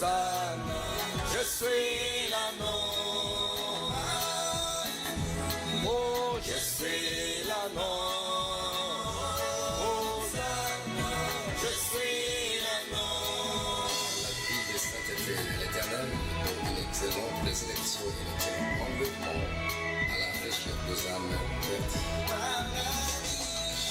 Hosanna, je suis l'agneau. Oh, je suis l'agneau. Hosanna, je suis l'agneau. La vie de sainteté de l'Éternel, une excellente présélection et un excellent enlèvement à la fraîcheur des âmes perdues.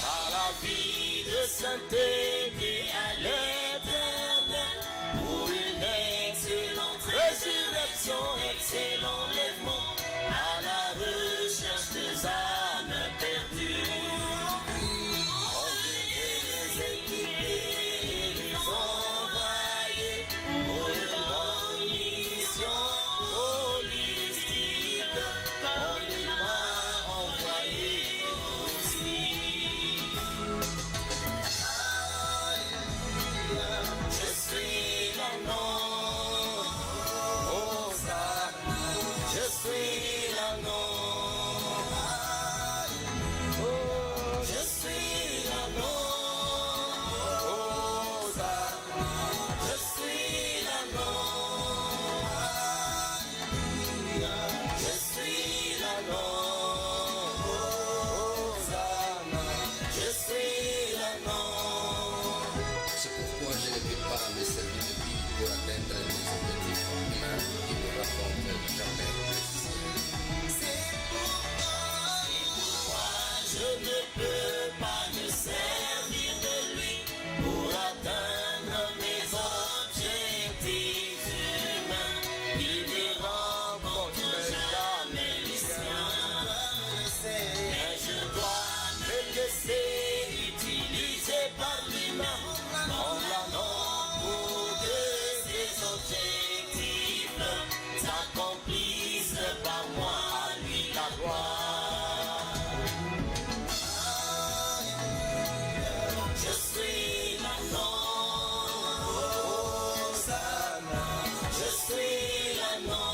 À la vie de sainteté à l'Éternel, pour une excellente résurrection, excellent enlèvement, à la recherche des âmes perdues. On vient les équiper et les envoyer pour une bonne mission holistique. On les m'a envoyé aussi. Je suis l'agneau. Hosanna, je suis l'agneau. Oh, je suis l'agneau. Hosanna, je suis l'agneau. Je suis l'agneau. Hosanna, je suis l'agneau. C'est pourquoi je ne peux pas me servir de vie pour atteindre mes objectifs humains qui ne rapportent jamais le ciel. Je ne peux pas me servir de lui pour atteindre mes objectifs humains. Il ne rencontre jamais les siens. Mais je dois me laisser utiliser par lui-même en l'annonce pour que ses objectifs s'accomplissent par moi. À lui la gloire. Je suis l'agneau. Hosanna, je suis l'agneau.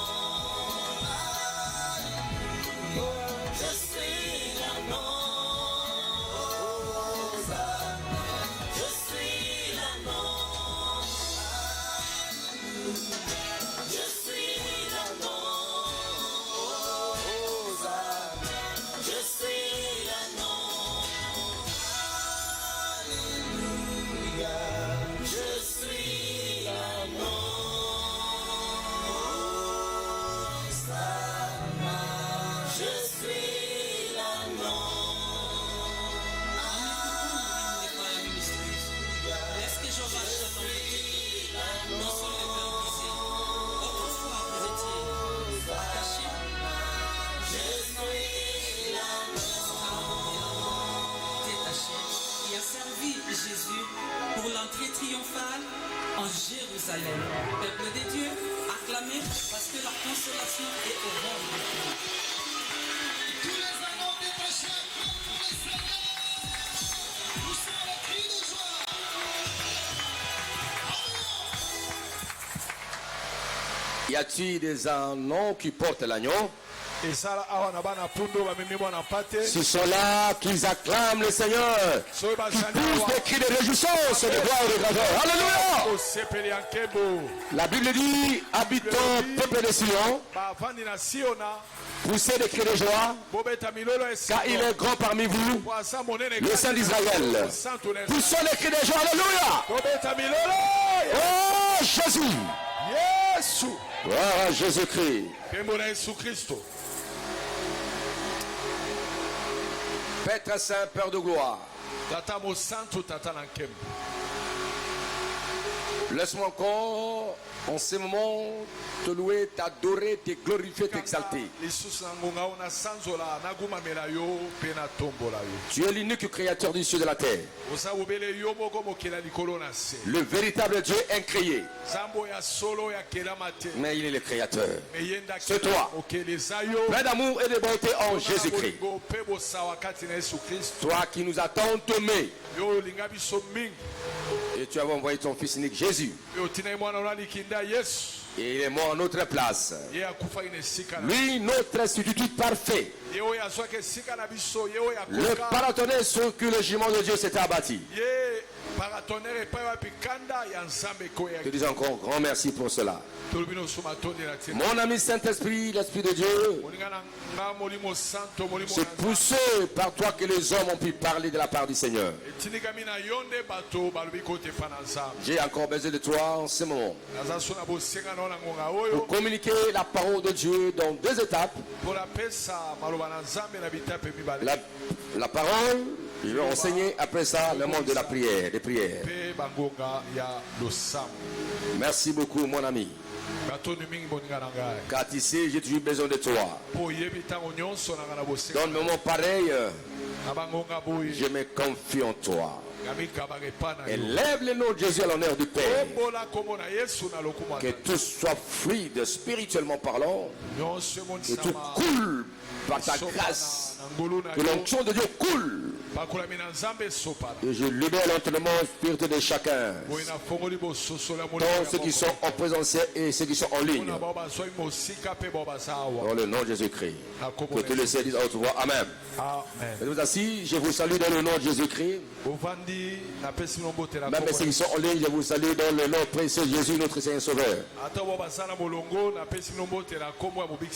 Je suis l'agneau. Hosanna, je suis l'agneau. Je suis l'agneau. Hosanna, je suis l'agneau. Je suis l'agneau. Hosanna, je suis l'agneau. Est-ce que Jean marche dans le non sans le cœur brisé? Autrefois vous étiez cachés. Je suis Détaché, qui a servi Jésus pour l'entrée triomphale en Jérusalem. Peuple de Dieu, acclamez parce que la consolation est au bord du feu. Tous les amants détachés, pour le Seigneur, nous sommes les cris de joie. Y a-t-il des noms qui portent l'agneau? Ce sont là qu'ils acclament le Seigneur, qui poussent des cris de réjouissance, de gloire et de grandeur. Alléluia! La Bible dit, habitants, peuple de Sion, poussez des cris de joie, car il est grand parmi vous, le Saint d'Israël. Poussons les cris de joie, alléluia! Oh Jésus! Gloire à Jésus-Christ. Père très saint, Père de gloire, laisse-moi encore en ce moment te louer, t'adorer, te glorifier, t'exalter. Tu es l'unique créateur du ciel et de la terre, le véritable Dieu incréé. Mais il est le créateur. C'est toi, plein d'amour et de bonté en Jésus-Christ. Toi qui nous as tant aimés, et tu as envoyé ton fils unique Jésus Et il est mort en notre place. Lui, notre substitut parfait. Le paratonnerre sur que le jugement de Dieu s'était abattu. Je dis encore grand merci pour cela. Mon ami Saint-Esprit, l'Esprit de Dieu, c'est poussé par toi que les hommes ont pu parler de la part du Seigneur. J'ai encore besoin de toi en ce moment pour communiquer la parole de Dieu dans 2 étapes. La parole, je vais enseigner après ça le monde de la prière, des prières. Merci beaucoup mon ami. Car ici j'ai toujours besoin de toi. Dans le moment pareil, je me confie en toi. Élève le nom de Jésus à l'honneur du Père. Que tout soit fluide spirituellement parlant. Que tout coule par ta grâce. Que l'onction de Dieu coule. Et je libère l'entraînement spirituel de chacun. Tant ceux qui sont en présentiel et ceux qui sont en ligne. Dans le nom de Jésus-Christ. Que tous les saints disent à haute voix Amen. Vous assis, je vous salue dans le nom de Jésus-Christ. Même ceux qui sont en ligne, je vous salue dans le nom précieux de Jésus, notre Seigneur Sauveur.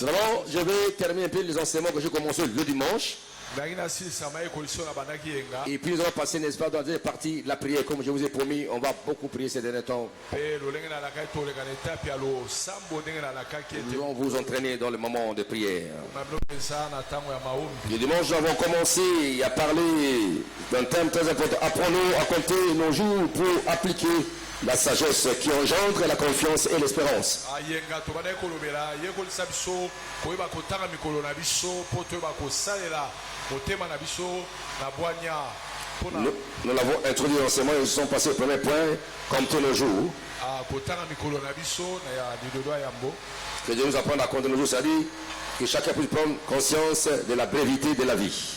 D'abord, je vais terminer un peu les enseignements que j'ai commencé le dimanche. Et puis nous allons passer, n'est-ce pas, dans la deuxième partie de la prière. Comme je vous ai promis, on va beaucoup prier ces derniers temps. Nous allons vous entraîner dans le moment de prière. Le dimanche, nous avons commencé à parler d'un thème très important. Apprenons à compter nos jours pour appliquer la sagesse qui engendre la confiance et l'espérance. Nous l'avons introduit enseignement et nous sommes passés au premier point, compter nos jours. Que Dieu nous apprenne à compter nos jours, c'est-à-dire que chacun puisse prendre conscience de la brevité de la vie.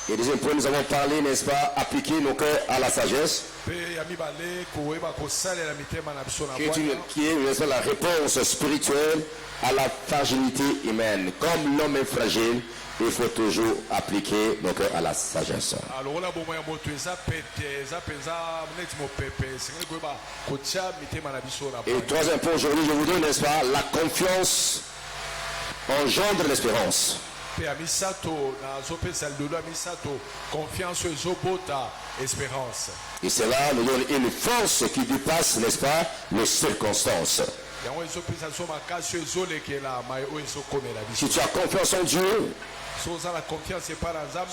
Et deuxième point, nous avons parlé, n'est-ce pas, appliquer nos cœurs à la sagesse, qui est n'est-ce pas, la réponse spirituelle à la fragilité humaine. Comme l'homme est fragile, il faut toujours appliquer nos cœurs à la sagesse. Et troisième point aujourd'hui, je vous donne, n'est-ce pas, la confiance engendre l'espérance. Et cela nous donne une force qui dépasse, n'est-ce pas, les circonstances. Si tu as confiance en Dieu,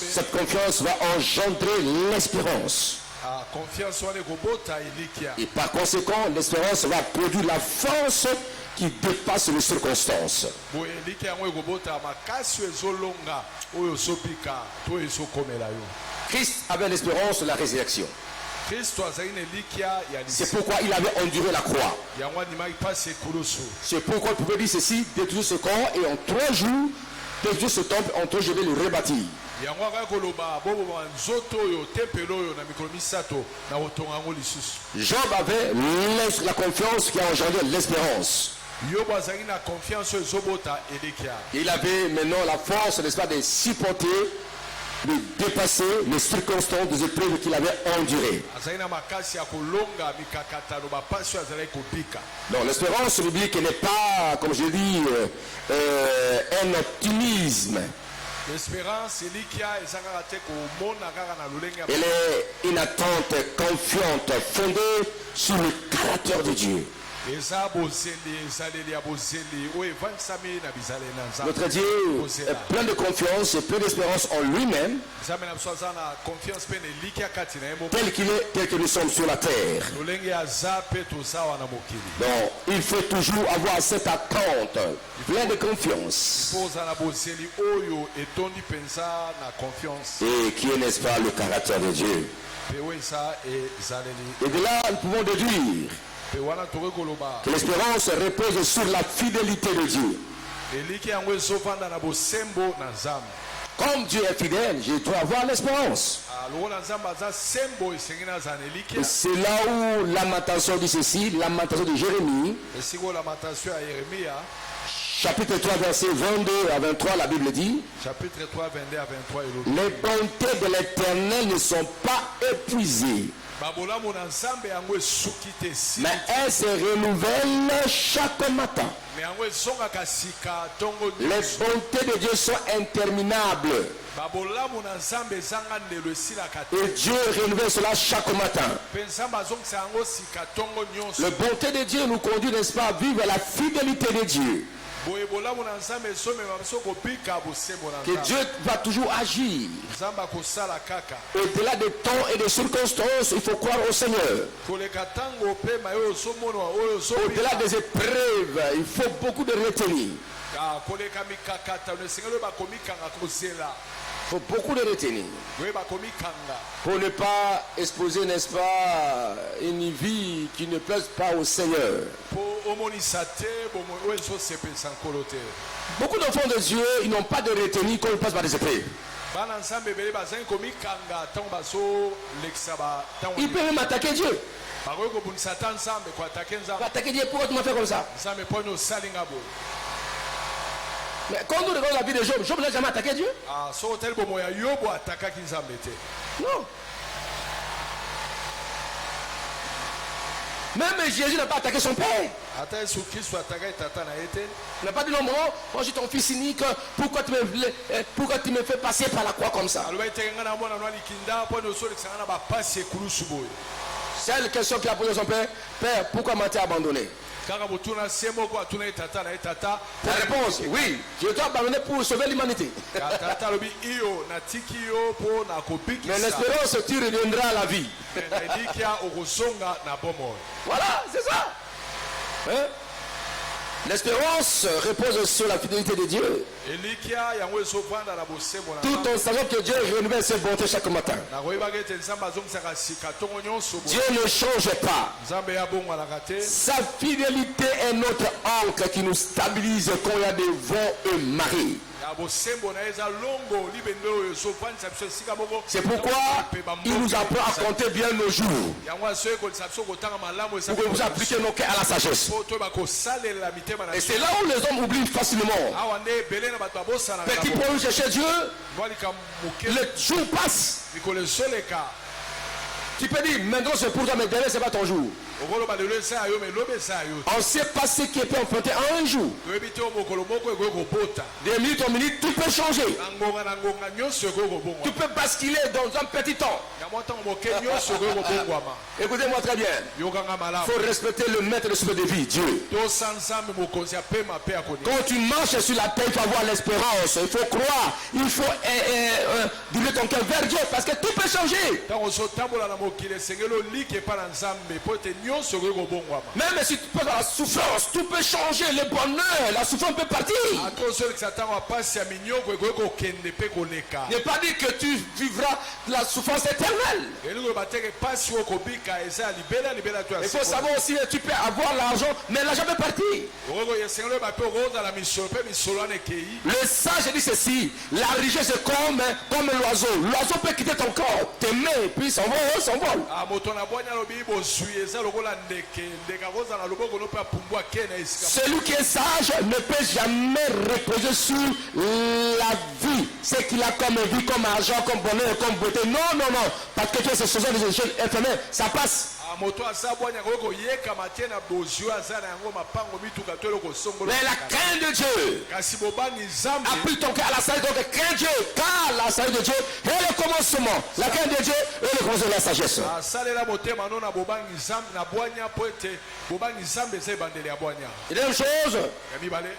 cette confiance va engendrer l'espérance. Et par conséquent, l'espérance va produire la force qui dépasse les circonstances. Christ avait l'espérance de la résurrection. C'est pourquoi il avait enduré la croix. C'est pourquoi il pouvait dire ceci, détruire ce corps et en 3 jours, détruire ce temple, en 3 jours je vais le rebâtir. Job avait la confiance qui a engendré l'espérance. Il avait maintenant la force, n'est-ce pas, de supporter, de dépasser les circonstances des épreuves qu'il avait endurées. Donc l'espérance biblique n'est pas, comme je dis, un optimisme. Elle est une attente confiante, fondée sur le caractère de Dieu. Notre Dieu est plein de confiance et plein d'espérance en lui-même, tel qu'il est, tel que nous sommes sur la terre. Donc, il faut toujours avoir cette attente, plein de confiance. Et qui est, n'est-ce pas, le caractère de Dieu. Et de là, nous pouvons déduire que l'espérance repose sur la fidélité de Dieu. comme Dieu est fidèle, je dois avoir l'espérance. Et c'est là où Lamentation dit ceci, Lamentation de Jérémie, chapitre 3, verset 22 à 23, la Bible dit, chapitre 3, 22 à 23, les bontés de l'Éternel ne sont pas épuisées, mais elles se renouvellent chaque matin. Les bontés de Dieu sont interminables. Et Dieu renouvelle cela chaque matin. La bonté de Dieu nous conduit, n'est-ce pas, à vivre la fidélité de Dieu. Que Dieu va toujours agir. Au-delà des temps et des circonstances, il faut croire au Seigneur. Au-delà des épreuves, il faut beaucoup de retenir. Il faut beaucoup de retenir pour ne pas exposer, n'est-ce pas, une vie qui ne plaise pas au Seigneur. Beaucoup d'enfants de Dieu, ils n'ont pas de retenir quand ils passent par des épreuves. Ils peuvent même attaquer Dieu. Attaquer Dieu, pourquoi tu m'as fait comme ça? Mais quand nous regardons la vie de Job, Job n'a jamais attaqué Dieu. Non. Même Jésus n'a pas attaqué son père. Il n'a pas dit non, moi je suis ton fils unique, pourquoi tu me fais passer par la croix comme ça? C'est la question qu'il a posée à son père. Père, pourquoi m'as-tu abandonné? La réponse, oui, je dois abandonner pour sauver l'humanité. Mais l'espérance, tu reviendras à la vie. Voilà, c'est ça. Hein? L'espérance repose sur la fidélité de Dieu. Tout en sachant que Dieu renouvelle ses bontés chaque matin. Dieu ne change pas. Sa fidélité est notre ancre qui nous stabilise quand il y a des vents et marées. C'est pourquoi il nous apprend à compter bien nos jours pour que vous appliquiez nos cœurs à la sagesse. Et c'est là où les hommes oublient facilement. Petit pour nous chercher Dieu, le jour passe. Tu peux dire, maintenant c'est pour toi, mais demain c'est pas ton jour. On ne sait pas ce qui peut emprunter en un jour. De minute en minute, tout peut changer. Tu peux basculer dans un petit temps. Écoutez-moi très bien. Il faut respecter le maître de ce de vie, Dieu. Quand tu marches sur la terre, il faut avoir l'espérance. Il faut croire. Il faut diriger ton cœur vers Dieu parce que tout peut changer. Même si tu peux dans la souffrance, tout peut changer. Le bonheur, la souffrance peut partir. Ne pas dire que tu vivras la souffrance éternelle. Il faut savoir aussi que tu peux avoir l'argent, mais l'argent peut partir. Le sage dit ceci: la richesse est comme l'oiseau. L'oiseau peut quitter ton corps, t'aimer, puis s'envole. Celui qui est sage ne peut jamais reposer sur la vie, ce qu'il a comme vie, comme argent, comme bonheur, comme beauté. Non, parce que tu es ce choses des choses éphémères, ça passe. Mais la crainte de Dieu, appuie ton cœur à la sagesse. Donc crains Dieu, car la sagesse de Dieu est le commencement. La crainte de Dieu est le commencement de la sagesse. Et deuxième chose,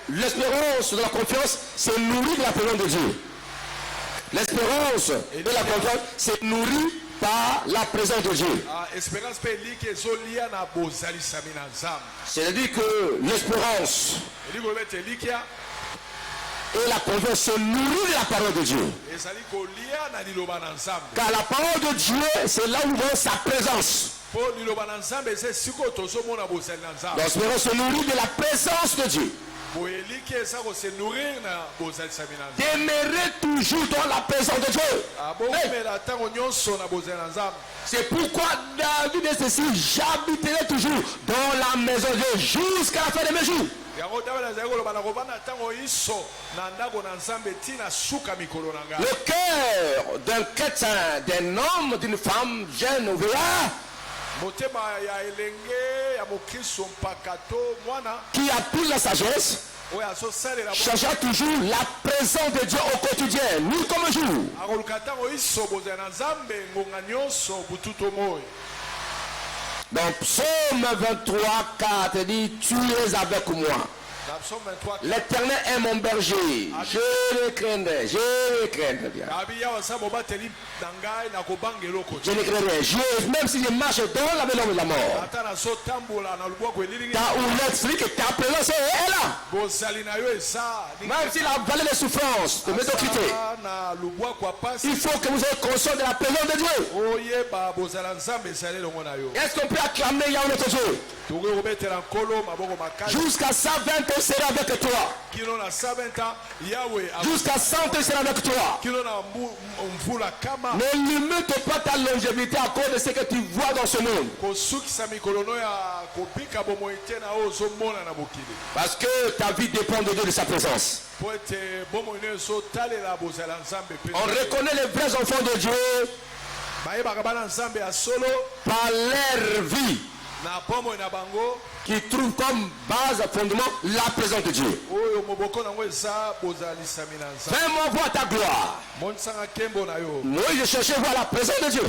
l'espérance de la confiance, c'est nourri de la présence de Dieu. L'espérance de la confiance, c'est nourri par la présence de Dieu. C'est-à-dire que l'espérance et la confiance se nourrit de la parole de Dieu. Car la parole de Dieu, c'est là où va sa présence. L'espérance se nourrit de la présence de Dieu. Demeurer toujours dans la présence de Dieu. C'est pourquoi David est ceci, j'habiterai toujours dans la maison de Dieu jusqu'à la fin de mes jours. Le cœur d'un chrétien, d'un homme, d'une femme, jeune ou vieillard, qui a pris la sagesse, cherchant toujours la présence de Dieu au quotidien, nuit comme jour. Dans Psaume 23, 4 dit, tu es avec moi. L'Éternel est mon berger. Je le craindrai. Je le craindrai bien. Je ne craindrai. Même si je marche dans la maison de la mort. Ta houlette, celui que ta présence est là. Même si la vallée de souffrance, de médiocrité, il faut que vous soyez conscient de la présence de Dieu. Est-ce qu'on peut acclamer Yahweh notre Dieu? Jusqu'à 120 ans sera avec toi. Jusqu'à 100 ans sera avec toi. Ne limite pas ta longévité à cause de ce que tu vois dans ce monde. Parce que ta vie dépend de Dieu, de sa présence. On reconnaît les vrais enfants de Dieu par leur vie, qui trouve comme base, fondement, la présence de Dieu. Fais-moi voir ta gloire. Moi, je cherchais voir la présence de Dieu.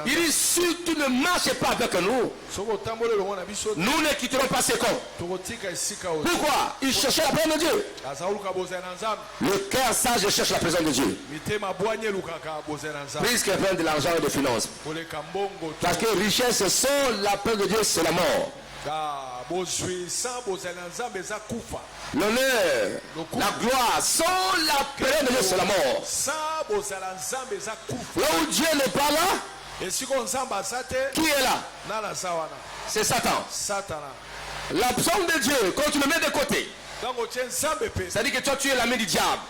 Il dit, si tu ne marches pas avec nous, nous ne quitterons pas ces corps. Pourquoi? Il cherchait la présence de Dieu. Le cœur sage cherche la présence de Dieu. Puisqu'il vient de l'argent et des finances. Parce que richesse sans la présence de Dieu, c'est la mort. L'honneur, la gloire, sans la présence de Dieu, c'est la mort. Là où Dieu n'est pas là, qui est là? C'est Satan. L'absence de Dieu, quand tu le mets de côté, ça dit que toi tu es l'ami du diable.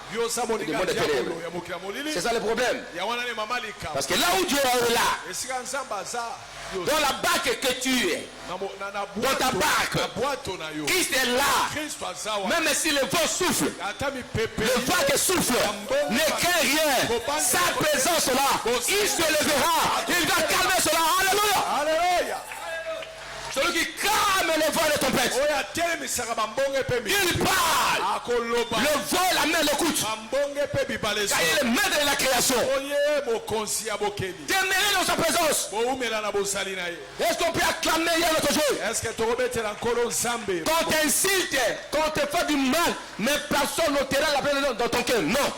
C'est ça le problème. Parce que là où Dieu est là, dans la barque que tu es, dans ta barque, Christ est là. Même si le vent souffle, le vent qui souffle ne craint rien. Sa présence là, il se lèvera, il va calmer cela. Alléluia. Alléluia. Celui qui calme les vents et les tempêtes. Il parle. Le vent et la mer l'écoutent. Car il est maître de la création. Demeurez dans sa présence. Est-ce qu'on peut acclamer notre Dieu? Quand t'insultes, quand tu fais du mal, mais personne n'ôtera la présence dans ton cœur. Non.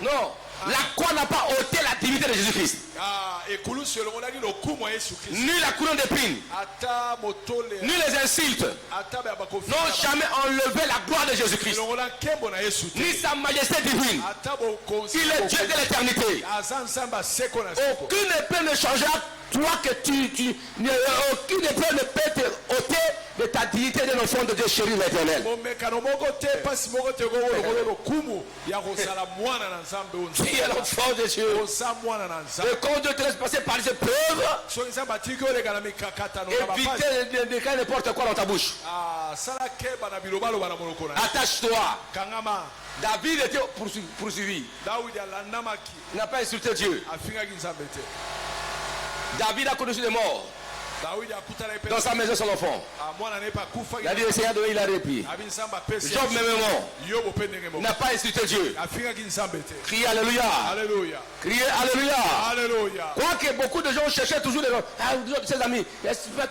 Non. La croix n'a pas ôté la divinité de Jésus-Christ. Ni la couronne d'épines, ni les insultes n'ont jamais enlevé la gloire de Jésus-Christ, ni sa majesté divine. Il est Dieu de l'éternité. Aucune épée ne changera toi que aucune épée ne peut te ôter de ta dignité de l'enfant de Dieu chéri l'éternel. Tu es l'enfant de Dieu. Et quand Dieu te laisse passer par les épreuves, évitez de dire n'importe quoi dans ta bouche. Attache-toi. David était poursuivi. Il n'a pas insulté Dieu. David a connu les morts. Dans sa maison, son enfant. Il a dit, le Seigneur il a répit. Job même mort. Il n'a pas insulté Dieu. Criez Alléluia. Criez Alléluia. Quoique beaucoup de gens cherchaient toujours ses amis.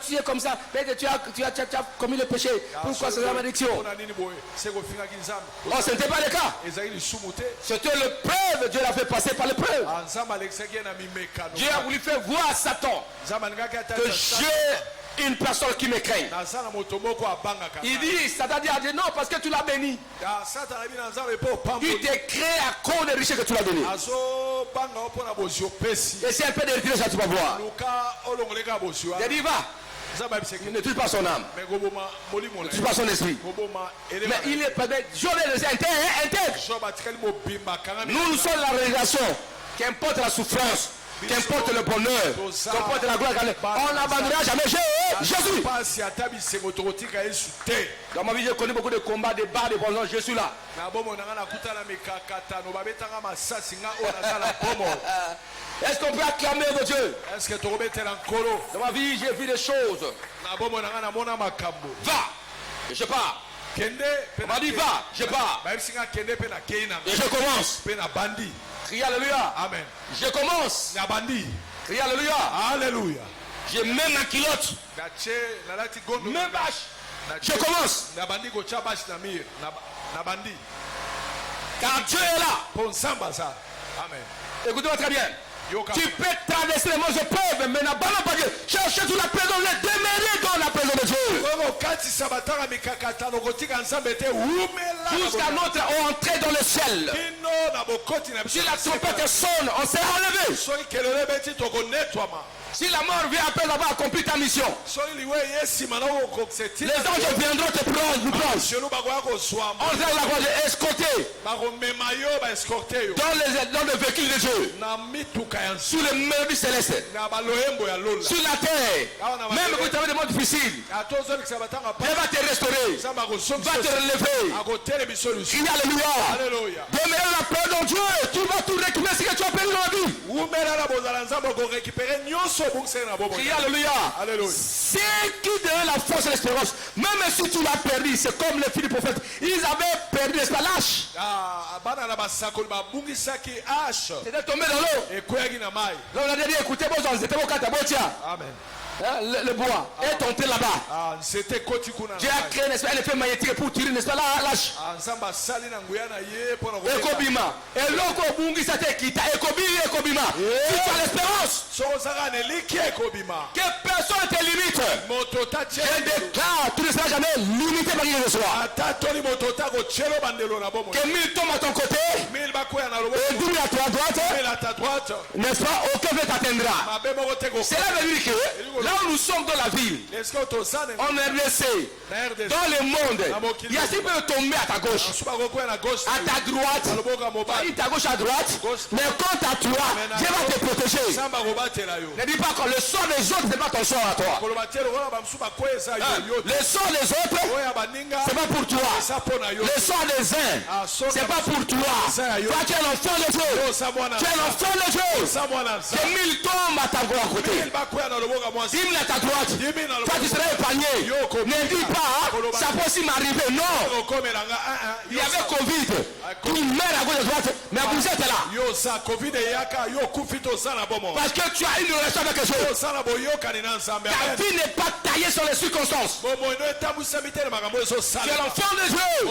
Tu es comme ça. Tu as commis le péché. Pourquoi c'est la malédiction? Oh, ce n'était pas le cas. C'était l'épreuve. Dieu l'a fait passer par l'épreuve. Dieu a voulu faire voir à Satan que j'ai une personne qui me craint. Il dit, Satan dit non, parce que tu l'as béni. Il te crée à cause des richesses que tu l'as donné. Et si un peu de retirer ça, tu vas voir. Il dit, va. Il ne tue pas son âme. Il ne tue pas son esprit. Mais il est peut-être intègre. Nous sommes la réalisation. Qu'importe la souffrance, qu'importe le bonheur, qu'importe la gloire, on n'abandonnera jamais Jésus. Dans ma vie, j'ai connu beaucoup de combats, de bars, de bonheur. Je suis là. Est-ce qu'on peut acclamer de Dieu? Dans ma vie, j'ai vu des choses. Va, je pars. On m'a dit va, je pars. Et je commence. Criez alléluia. Amen. Je commence. Criez alléluia. Alléluia. J'ai même ma culotte. Même bâche. Je commence. Car Dieu est là. Amen. Écoutez-moi très bien. Tu peux traverser les monts épreuves, mais n'abandonne pas Dieu. Cherchez toute la présence, demeurer dans la présence de Dieu. Jusqu'à notre entrée dans le ciel. Si la trompette sonne, on s'est enlevé. Si la mort vient après avoir accompli ta mission, les anges viendront te prendre, On va escorter dans le véhicule de Dieu, sous le mérite céleste, sur la terre. Même quand tu as des moments difficiles, Dieu va te restaurer, va te relever. Crie alléluia. Demeurer la paix dans Dieu, tu vas tout récupérer ce que tu as perdu dans la vie. Criez alléluia. C'est qui donne la force et l'espérance. Même si tu l'as perdu, c'est comme les filles du prophète. Ils avaient perdu l'espace. C'était tombé dans l'eau. Là on a dit écoutez, Amen. Le bois est entré là-bas. Dieu a créé un effet magnétique pour tirer, n'est-ce pas, la lâche. Ekobima. Et l'autre bungi ça t'équita. Ekobima. Si tu as l'espérance, que personne ne te limite. Je déclare, tu ne seras jamais limité par qui que ce soit. Que 1000 tombent à ton côté, et 10 000 à ta droite, n'est-ce pas, aucun ne t'atteindra. Cela veut dire que là où nous sommes dans la ville, on est resté dans le monde. Il y a si peu de tomber à ta gauche, à ta droite, il ta gauche à droite, mais quant à toi, Dieu va te protéger. Ne dis pas que le sort des autres, c'est pas ton sort à toi. Le sort des autres, c'est pas pour toi. Le sort des uns, c'est pas pour toi. Toi, tu es l'enfant de Dieu. Tu es l'enfant de Dieu. Que 1000 tombent à ta côté, 10 000 à ta droite. Toi, tu seras épargné. Ne dis pas, ça peut aussi m'arriver. Non. Il y avait Covid. Tu meurs à gauche de droite, mais vous êtes là. Parce que tu as une relation avec quelque chose. Ta vie n'est pas taillée sur les circonstances. Tu es l'enfant de Dieu.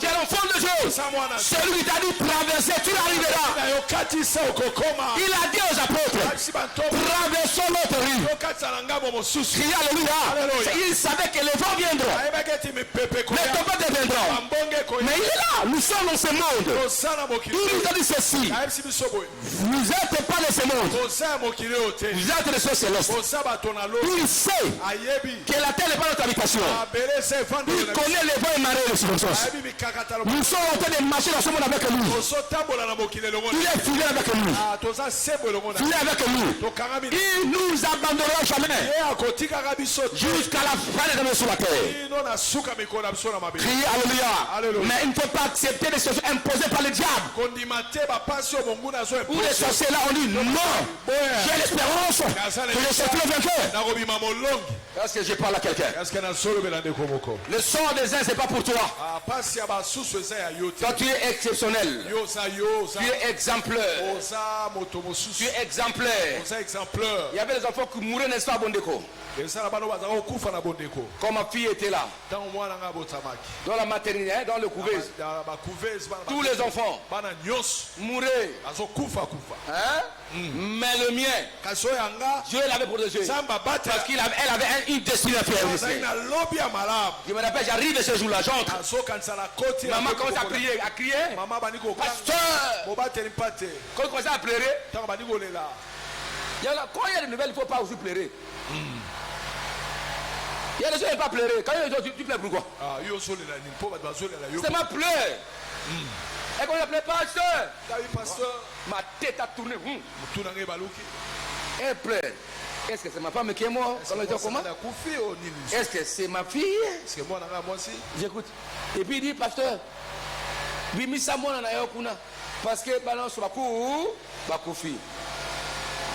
Tu es l'enfant de Dieu. Celui qui t'a dit traverser, tu arriveras. Il a dit aux apôtres, traversons l'autre rive. Criez alléluia. Il savait que les vents viendront. Les tempêtes viendront. Mais il est là. Nous sommes dans ce monde. Il nous a dit ceci. Vous n'êtes pas de ce monde. Vous êtes des choses célestes. Il sait que la terre n'est pas notre habitation. Il connaît les vents et marées de circonstances. Nous sommes en train de marcher dans ce monde avec lui. Il est fidèle avec nous. Fidèle avec nous. Il nous abandonnera jamais. Jusqu'à la fin de sur la terre. Criez alléluia. Mais il ne faut pas accepter les choses imposées par le diable. Ou les sorciers là on dit non. J'ai l'espérance que je serai le vainqueur. Est-ce que je parle à quelqu'un? Le sort des uns c'est pas pour toi. Toi tu es exceptionnel. Tu es exemplaire. Tu es exemplaire. Il y avait des enfants qui mouraient, n'est-ce pas, à Bondeko? Quand ma fille était là, dans la maternité, dans le couveuse, tous les enfants mouraient. Hein? Mais le mien, Dieu l'avait protégé. Parce qu'elle avait une destinée à faire. Je me rappelle, j'arrive ce jour-là, j'entre. Maman commence à crier. Pasteur! Quand elle commence à pleurer, quand il y a des nouvelles, il ne faut pas aussi pleurer. y a des gens qui ne peuvent pas pleurer. Quand tu pleures pourquoi? C'est ma pleure. Et quand je pleure, pasteur, ma tête a tourné. Elle pleure. Est-ce que c'est ma femme qui est morte? Est-ce que c'est ma fille? J'écoute. Et puis il dit, pasteur, parce que balance ma fille.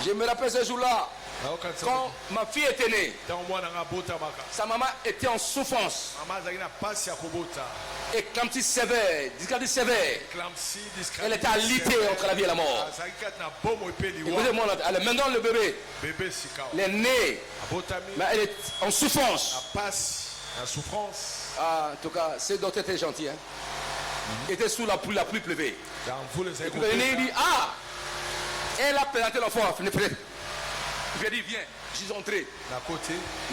Je me rappelle ce jour-là, quand ma fille était née, sa maman était en souffrance. Et quand il sévère, elle était alité entre la vie et la mort. Écoutez-moi, maintenant le bébé, il est né, mais elle est en souffrance. Ah, en tout cas, ce docteur était gentil. Hein? Il était sous la pluie pleuvée. Il dit, ah, elle a présenté l'enfant à la fenêtre. Il lui a dit, viens, je suis entré. On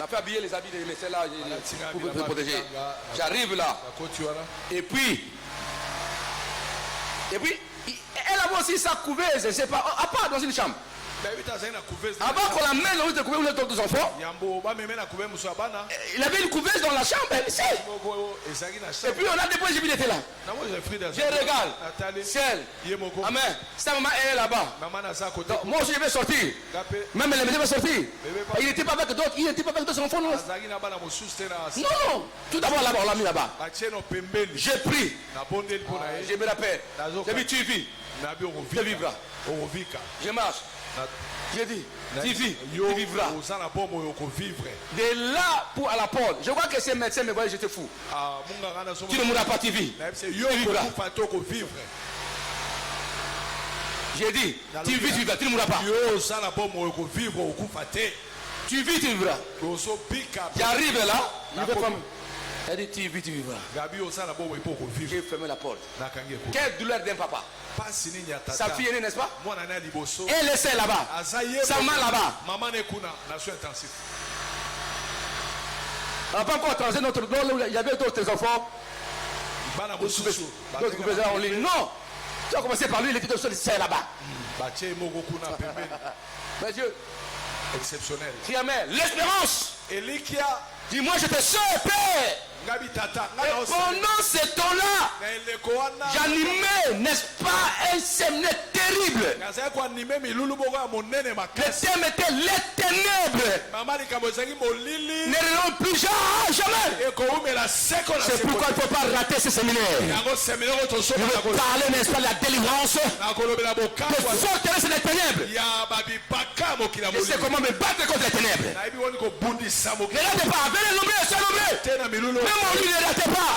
a fait habiller les habits de médecins là pour me protéger. J'arrive là. Et puis, elle avait aussi sa couveuse, je sais pas, à part dans une chambre. Avant qu'on la mène dans une couveuse où les autres enfants, il avait une couveuse dans la chambre. Et puis on a déposé, j'ai vu, il était là. Je regarde. Ciel. Amen. Sa maman est là-bas. Donc, moi aussi je vais sortir. Même elle va sortir. Il n'était pas avec d'autres. Il n'était pas avec d'autres enfants. Non. Non. Tout d'abord là-bas, on l'a mis là-bas. J'ai pris. Je me rappelle. J'ai dit, tu vis. Tu vivras. Je marche. J'ai dit, tu vis, tu vivras. De là pour à la porte. Je crois que ces médecins me voyaient, j'étais fou. Tu ne mourras pas, tu vis. Tu vivras. J'ai dit, tu vis, tu vivras, tu ne mourras pas. Tu vis, tu vivras. J'arrive là, il veut pas me... Elle dit, tu vis, tu vivras. J'ai fermé la porte. Quelle douleur d'un papa. Sa fille est née, n'est-ce pas? Elle est là-bas. Sa maman là-bas. On n'a pas encore transé notre don. Il y avait d'autres enfants. D'autres qui faisaient en ligne. Non. Tu as commencé par lui, il était seul, c'est là-bas. Mais Dieu. Exceptionnel. L'espérance. Dis-moi, je te sers, Père. Et pendant ce temps-là, j'animais, n'est-ce pas, un séminaire terrible. Le thème était les ténèbres. Ne revenons plus jamais. C'est pourquoi il ne faut pas rater ce séminaire. Je veux parler, n'est-ce pas, de la délivrance. De forteresse des ténèbres. Je sais comment me battre contre les ténèbres. Ne ratez pas, venez nommer, même on ne ratez pas.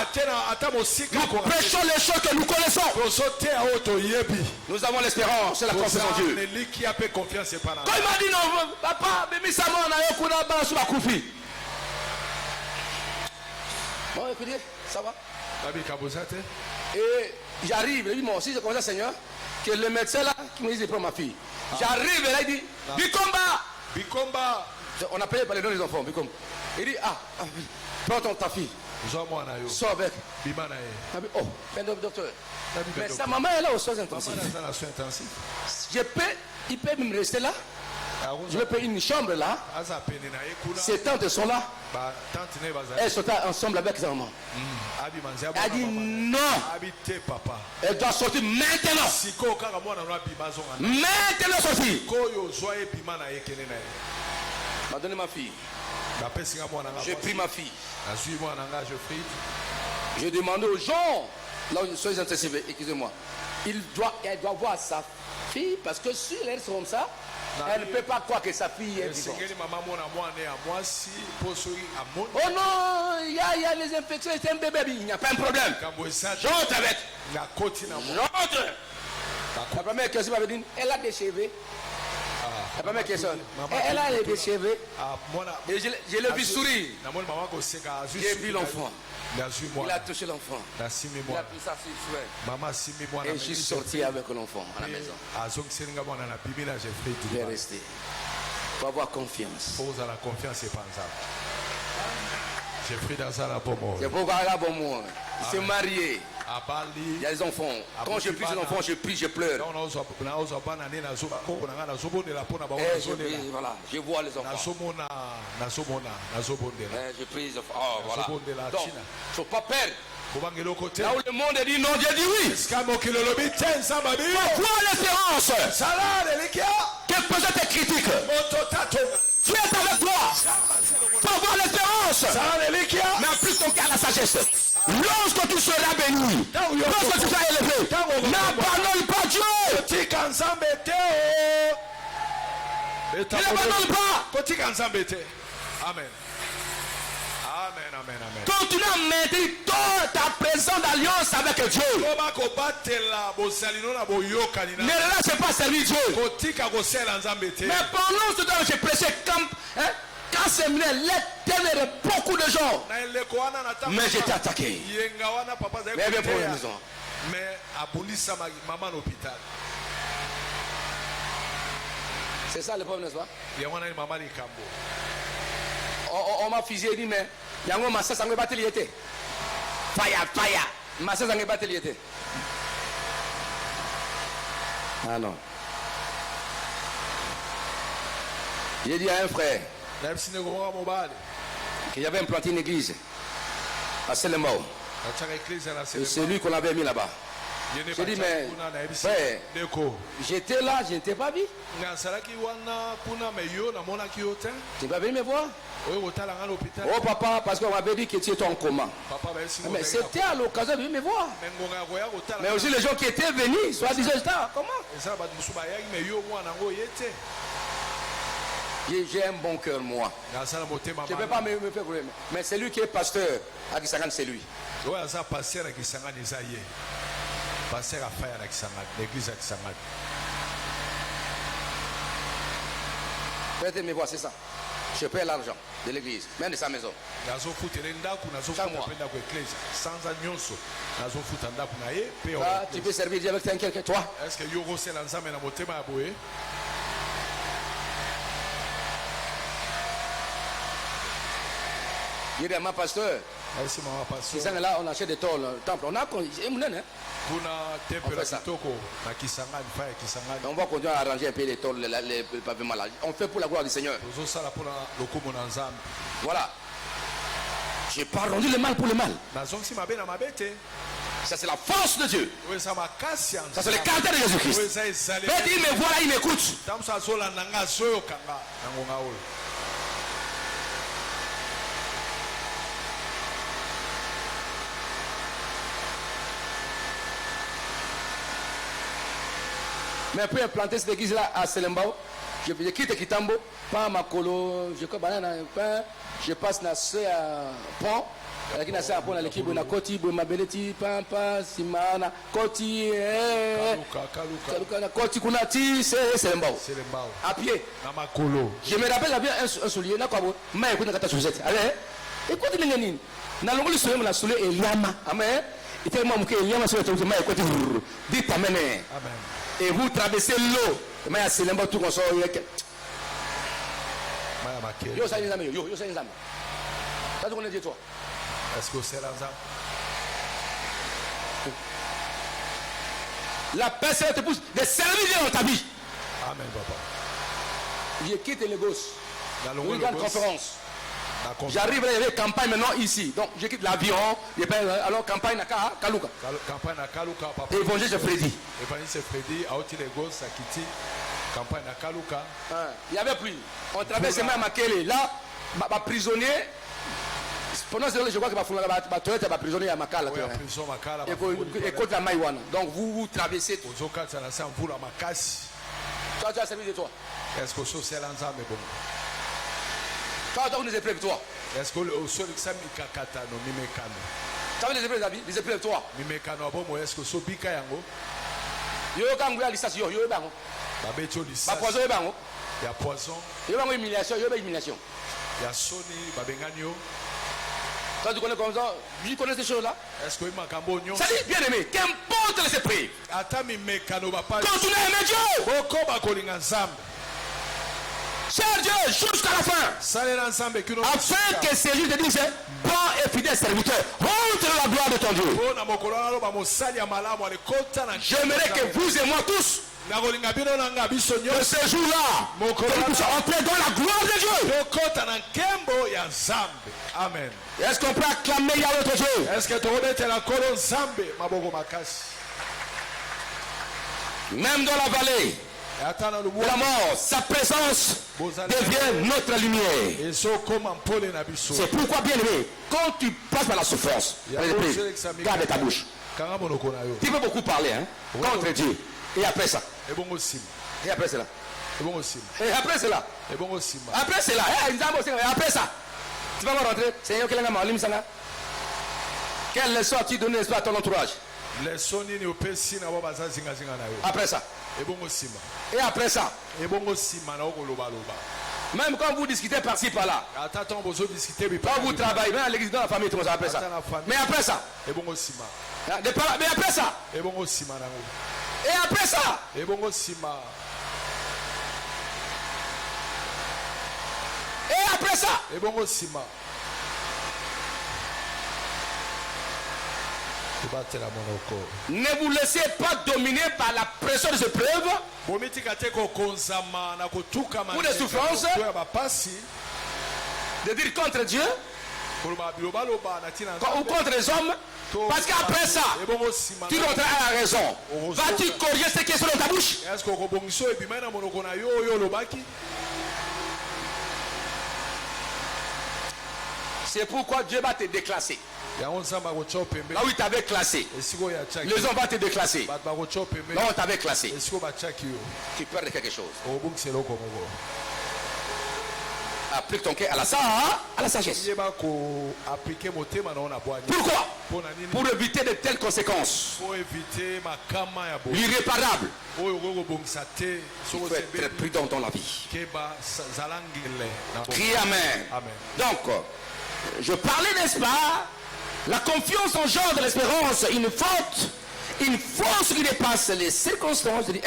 Nous prêchons les choses que nous connaissons. Nous avons l'espérance, c'est la confiance en Dieu. Quand il m'a dit non, papa, on a sur la couffie. Bon, écoutez, ça va. Et j'arrive, il dit, moi aussi, j'ai commencé, Seigneur, que le médecin là, qui me dit, prends ma fille. J'arrive, là, il dit, Bikomba. On a payé par les noms des enfants, Bikomba. Il dit, prends ta fille. Sors avec. Oh, docteur. Mais sa maman est là aux soins intensifs. Il peut me rester là. Je vais payer une chambre là. Ses tantes sont là. Elles sont ensemble avec sa maman. Elle a dit non. Elle doit sortir maintenant. Maintenant sortir. M'a donné ma fille. J'ai pris ma fille. Je demande aux gens, là où soyez intensifs, excusez-moi, elle doit voir sa fille parce que si elle est comme ça, elle ne peut pas croire que sa fille est vivante. Oh non, il y a les infections, c'est un bébé, il n'y a pas un problème. J'entre avec. J'entre. La première question m'avait dit, elle a des cheveux. La première question, elle a des cheveux. Et je l'ai vu sourire. J'ai vu l'enfant. Il a touché l'enfant. Il a pris ça sur le fouet. Et je suis sorti avec l'enfant à la maison. Il est resté. Il faut avoir confiance. J'ai pris dans ça la pomme. C'est pourquoi il a bon mot. Il s'est marié. Il y a des enfants. Quand je prie des enfants, je prie, je pleure. Voilà, je vois les enfants. Je prie les enfants. Oh, voilà. Donc, il ne faut pas perdre. Là où le monde dit non, Dieu dit oui. Pourquoi l'espérance? Quelle peut être critique? Dieu est avec toi. Pour avoir l'espérance. Mais en plus ton cœur la sagesse. Lorsque tu seras béni, lorsque tu seras élevé, n'abandonne pas Dieu. Ne l'abandonne pas. Amen. Amen, amen, amen. Continue à maintenir ta présence d'alliance avec Dieu. Ne lâche pas servir Dieu. Mais pendant ce temps, j'ai prêché quand c'est venu, l'éternel, beaucoup de gens. Mais j'étais attaqué. Mais bien pour la maison. C'est ça le problème, n'est-ce pas? On m'a fusillé, dit, mais il y a un massage qui a battu l'ité. Fire. Massage qui a battu l'ité. Ah non. J'ai dit à un frère qu'il avait implanté une église à Selemao. C'est lui qu'on avait mis là-bas. J'ai dit, mais frère, j'étais là, je n'étais pas vu. Tu n'as pas vu me voir? Oh papa, parce qu'on m'avait dit que tu étais en coma. Mais c'était à l'occasion de me voir. Mais aussi les gens qui étaient venus, soit disant, comment? J'ai un bon cœur, moi. Je ne peux pas me faire problème. Mais c'est lui qui est pasteur à Kisangani, c'est lui. Pasteur à faire avec l'église à Kisangani. Faites me voir, c'est ça. Je paie l'argent de l'église, même de sa maison. Tu peux servir Dieu avec quelqu'un, toi? Est-ce que vous avez un Il dit à ma pasteur. Là, on achète des tôles, temple. On a on va continuer à arranger un peu les tôles, les pavements là. On fait pour la gloire du Seigneur. Voilà. J'ai pas rendu le mal pour le mal. Ça c'est la force de Dieu. Ça c'est le caractère de Jésus-Christ. Il me voit là, il m'écoute. Mais pour implanter cette église-là à Selembao, je quitte Kitambo, pas Makolo, je passe dans ce pont, qui n'a pas pont dans l'équipe de Koti, Mabeleti, Pampa, Simana, Koti, Koti Kunati, c'est Selembao. À pied. Je me rappelle bien un soulier, mais écoute, allez, écoute, dans le soulier, on a soulier et Yama. Amen. Il était moi qui Yama sur le truc, mais écoute, dites Amen. Et vous traversez l'eau. Mais il y a Selemba tout comme ça. Yo, ça y est, yo, ça y est, ça te connaît de toi. Est-ce que c'est là? La personne te pousse de servir dans ta vie. Amen, papa. Je quitte les gosses. Une grande conférence. J'arrive, il y avait campagne maintenant ici. Donc je quitte l'avion. Alors campagne à Kaluka. Campagne à Kaluka, papa. Évangile c'est Freddy. Évangile c'est Freddy. A ôté les gosses à Kiti. Campagne à Kaluka. Il y avait plus. On traverse même à Kele. Là, ma prisonnier. Pendant ce temps, je crois que ma toilette est prisonnier à Makala. Et côté la Maïwana. Donc vous traversez. Toi, tu as servi de toi. Est-ce que c'est l'ensemble bon? Toi, tu as des épreuves, toi. Est-ce que le sol examen kakata no mimekano? Tu as des épreuves, David? Des épreuves, toi. Mimekano abomo, est-ce que so bika yango? Yo kangu ya lisasi yo bango. Babeto lisasi. Ba poison yo bango. Ya poison. Yo bango humiliation, yo ba humiliation. Ya soni babenganyo. Toi, tu connais comme ça? Tu connais ces choses-là? Est-ce que makambo nyon? Ça dit, bien aimé, qu'importe les épreuves. Ata mimekano ba pa. Continue à aimer Dieu. Boko ba kolinga nzambe. Cher Dieu jusqu'à la fin. Afin que ces jours te disent bon et fidèle serviteur, rentre dans la gloire de ton Dieu. J'aimerais que vous et moi tous, de ce jour-là, que nous puissions entrer dans la gloire de Dieu. Amen. Est-ce qu'on peut acclamer Yahweh notre Dieu? Même dans la vallée de la mort, sa présence devient notre lumière. C'est pourquoi, bien aimé, quand tu passes par la souffrance, garde ta bouche. Tu peux beaucoup parler contre Dieu. Et après ça. Et après cela. Et après cela. Après cela. Et après ça. Tu vas me rentrer. Seigneur, quelle leçon as-tu donné à ton entourage? Après ça. Et après ça. Même quand vous discutez par-ci par-là. Quand vous travaillez, même à l'église, dans la famille, tout ça, après ça. Mais après ça. Mais après ça. Et après ça. Et après ça. Ne vous laissez pas dominer par la pression de ce preuve ou des souffrances de dire contre Dieu ou contre les hommes, parce qu'après ça tu rentreras à la raison. Vas-tu corriger ce qui est sur ta bouche? C'est pourquoi Dieu va te déclasser. Là où il t'avait classé, les hommes vont te déclasser. Là où on t'avait classé, tu perds quelque chose. Applique ton cœur à la sagesse. Pourquoi? Pour éviter de telles conséquences irréparables. Il faut être très prudent dans la vie. Crie Amen. Donc, je parlais, n'est-ce pas? La confiance engendre l'espérance, une force qui dépasse les circonstances. Je dis,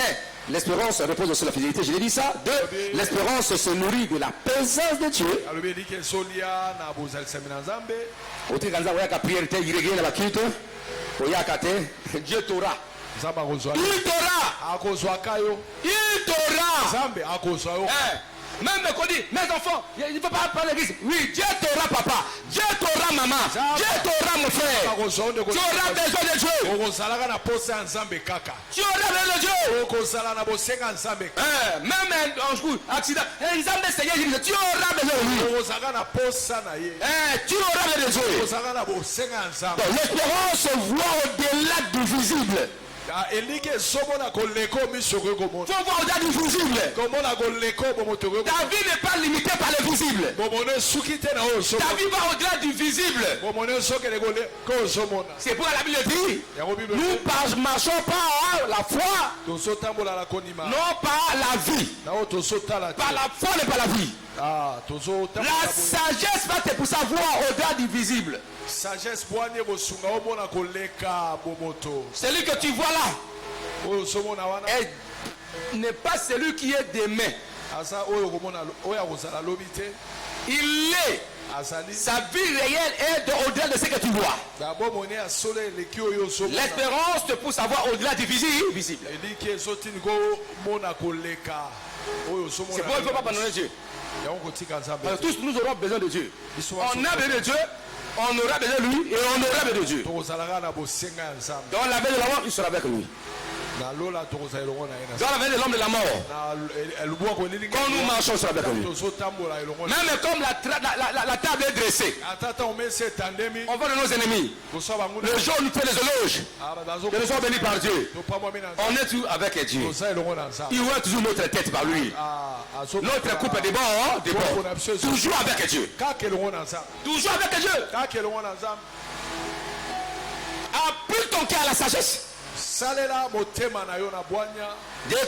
l'espérance repose sur la fidélité. Je l'ai dit ça. Deux, l'espérance se nourrit de la présence de Dieu. Dieu t'aura. Il t'aura. Même quand on dit, mes enfants, il ne faut pas parler de l'église. Oui, Dieu t'aura papa, Dieu t'aura maman, Dieu t'aura mon frère. Tu auras besoin de Dieu. Tu auras besoin de Dieu. Même un accident, tu auras besoin de lui. Tu auras besoin de Dieu. Donc l'espérance voit au-delà du visible. Il faut voir au-delà du visible. Ta vie n'est pas limitée par le visible. Ta vie va au-delà du visible. C'est pourquoi la Bible dit, nous ne marchons pas la foi, non pas la vie. Par la foi n'est pas la vie. La sagesse va te pousser à voir au-delà du visible. Celui que tu vois là n'est pas celui qui est demain. Il est. Sa vie réelle est au-delà de ce que tu vois. L'espérance te pousse à voir au-delà du visible. C'est pourquoi il ne faut pas abandonner Dieu. Tous nous aurons besoin de Dieur. On a besoin de Dieu, on aura besoin de lui et on aura besoin de Dieu. Dans la veille de la mort, il sera avec lui. Dans la veille de l'homme de la mort, quand nous marchons, il sera avec lui. Même comme la table est dressée, on va de nos ennemis. Le jour où nous faisons des éloges, que nous sommes bénis par Dieu, on est toujours avec Dieu. Il voit toujours notre tête par lui. Notre coupe est des bords, toujours avec Dieu. Toujours avec Dieu. Applique ton cœur à la sagesse. 2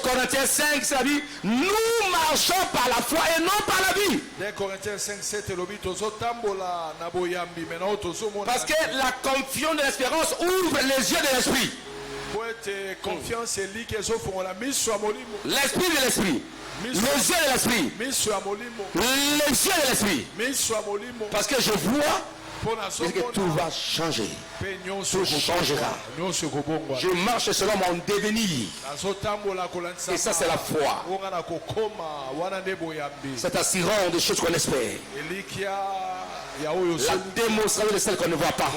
Corinthiens 5, ça dit, nous marchons par la foi et non par la vie. 2 Corinthiens 5, 7, parce que la confiance de l'espérance ouvre les yeux de l'esprit. L'esprit de l'esprit. Les yeux de l'esprit. Les yeux de l'esprit. Parce que je vois que tout va changer. Tout changera. Je marche selon mon devenir. Et ça, c'est la foi. Cette assurance des choses qu'on espère. La démonstration de celles qu'on ne voit pas.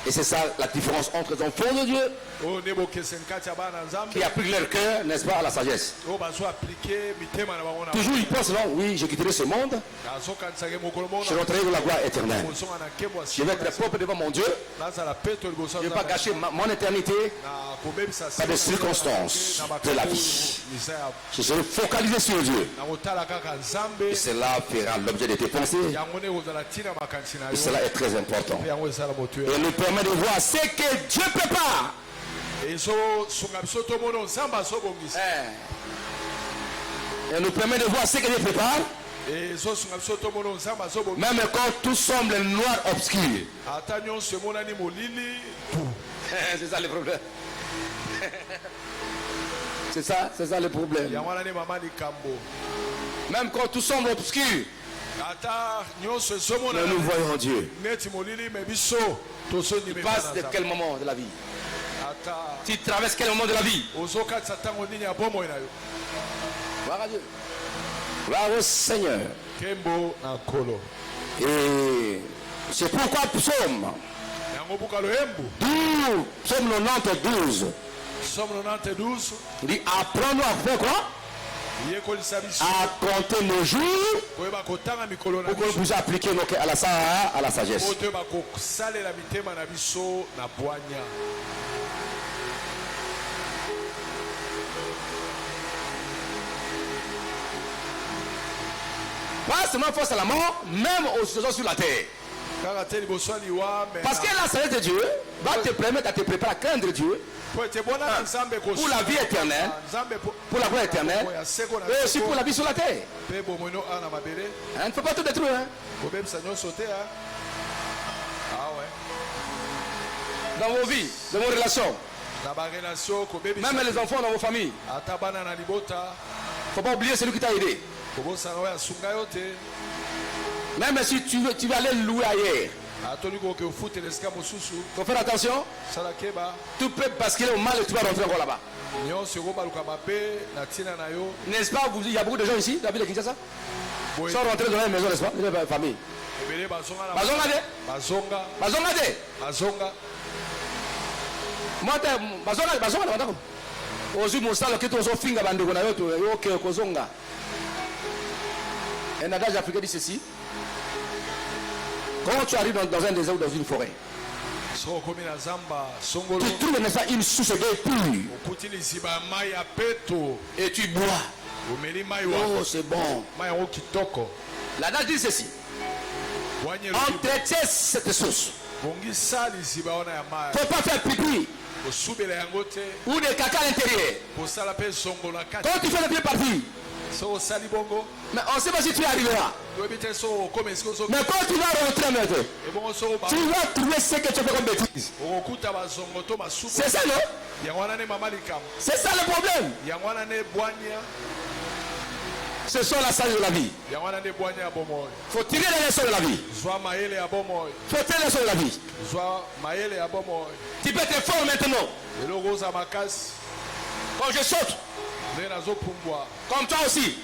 Et c'est ça la différence entre les enfants de Dieu qui appliquent leur cœur, n'est-ce pas, à la sagesse. Toujours ils pensent, non, oui, je quitterai ce monde, je rentrerai dans la gloire éternelle. Je vais être propre devant mon Dieu. Je ne vais pas gâcher mon éternité par des circonstances de la vie. Je serai focalisé sur Dieu. Et cela fera l'objet de tes pensées. Et cela est très important. Et nous permet de voir ce que Dieu prépare. Et nous permet de voir ce que Dieu prépare. Même quand tout semble noir obscur. C'est ça le problème. C'est ça le problème. Même quand tout semble obscur, nous voyons Dieu. Tu passes de quel moment de la vie? Tu traverses quel moment de la vie? Gloire à Dieu. Gloire au Seigneur. Et c'est pourquoi psaume 92 dit apprends-nous à faire quoi? À compter nos jours pour que nous puissions appliquer nos cœurs à la sagesse. Pas seulement face à la mort, même aux choses sur la terre. Parce que la sagesse de Dieu va te permettre de te préparer à craindre Dieu pour la vie éternelle, pour la gloire éternelle, et aussi pour la vie sur la terre. Il ne faut pas tout détruire. Dans vos vies, dans vos relations, même les enfants dans vos familles. Il ne faut pas oublier celui qui t'a aidé. Même si tu vas aller louer ailleurs, il faut faire attention. Tu peux basculer au mal et tu vas rentrer encore là-bas. N'est-ce pas? Il y a beaucoup de gens ici, dans la ville de Kinshasa, qui sont rentrés dans la maison, n'est-ce pas? Dans la famille. Un adage africain dit ceci. Quand tu arrives dans un désert ou dans une forêt, tu trouves n'est-ce pas une source d'eau pure et tu bois. Oh, c'est bon. L'adage dit ceci. Entretiens cette source. Il ne faut pas faire pipi ou des caca à l'intérieur. Quand tu fais le pied parti, mais on ne sait pas si tu arriveras. Mais quand tu vas rentrer maintenant, tu vas trouver ce que tu fais comme bêtise. C'est ça, non? C'est ça le problème. Ce sont la sagesse de la vie. Il faut tirer les leçons de la vie. Il faut tirer les leçons de la vie. Tu peux te fort maintenant. Quand je saute, comme toi aussi,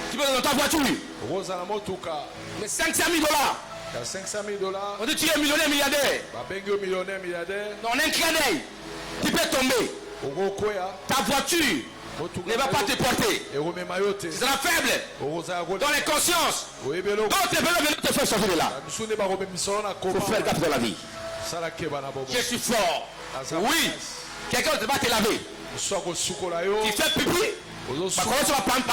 tu peux dans ta voiture. Mais 500 000 $. On dit tu es millionnaire, milliardaire. Dans un clin d'œil, tu peux tomber. Ta voiture ne va pas te porter. Tu seras faible dans les consciences. D'autres veulent te faire sortir de là. Il faut faire gaffe dans la vie. Je suis fort. Oui. Quelqu'un va te laver. Tu fais pipi. Comment tu vas prendre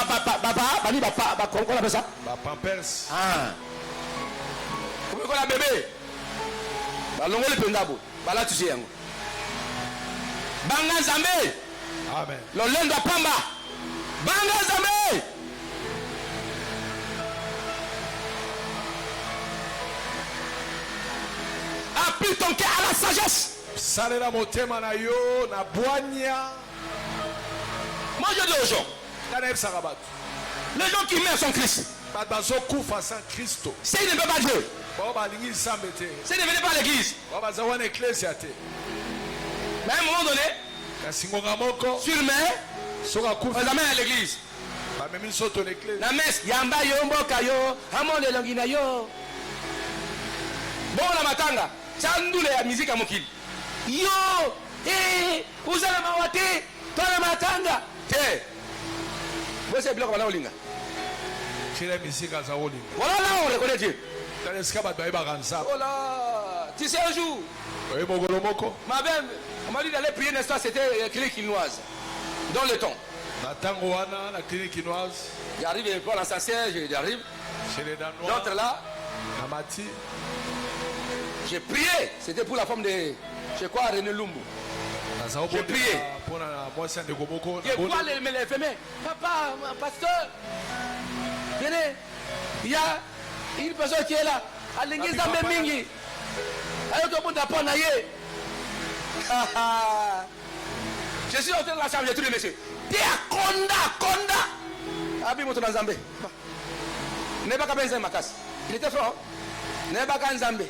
comment on appelle ça? Ah. Comment on appelle bébé? Là tu sais. Banga Zambé. Amen. L'olendo Pamba. Banga Zambé. Applique ton cœur à la sagesse. Moi je dis aux gens, les gens qui meurent sans Christ, s'ils ne veulent pas Dieu, s'ils ne veulent pas l'église, mais à un moment donné, sur mer, on les amène à l'église. La messe, yamba yo mboka yo, amole longina yo. Bon la matanga, chandule ya musique à mokili. Yo, uzala mawate, tona matanga. Te. Vous c'est bloc on linga. Voilà là on reconnaît Dieu. Oh là, tu sais un jour. Ma belle, on m'a dit d'aller prier, n'est-ce pas, c'était clinique chinoise. Dans le temps. J'arrive, je prends l'ascenseur, j'arrive. J'entre là. J'ai prié. C'était pour la femme de, je crois, René Lumbu. J'ai prié. Je vois les femmes. Papa, pasteur, venez. Il y a une personne qui est là. À l'église d'Ambemingi. Je suis entré dans la chambre, j'ai tous les messieurs. Konda. Abi moto na Nzambe. Neba ka benze makasi. Il était fort. Neba ka Nzambe.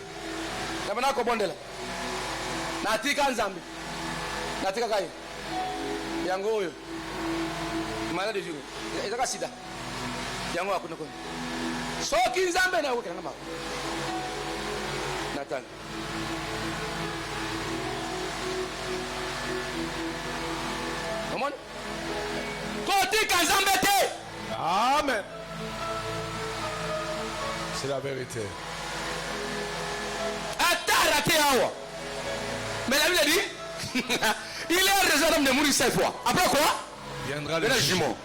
Nabana ko bondela. Na tika Nzambe. Na tika kai. Yango oyo. Mala de jour. Ezaka sida. Yango akuna ko. So ki Nzambe na wokana ma. Nathan. Comment? Amen. C'est la vérité. Mais la Bible dit il est raisonnable de mourir 7 fois. Après quoi? Viendra le jugement.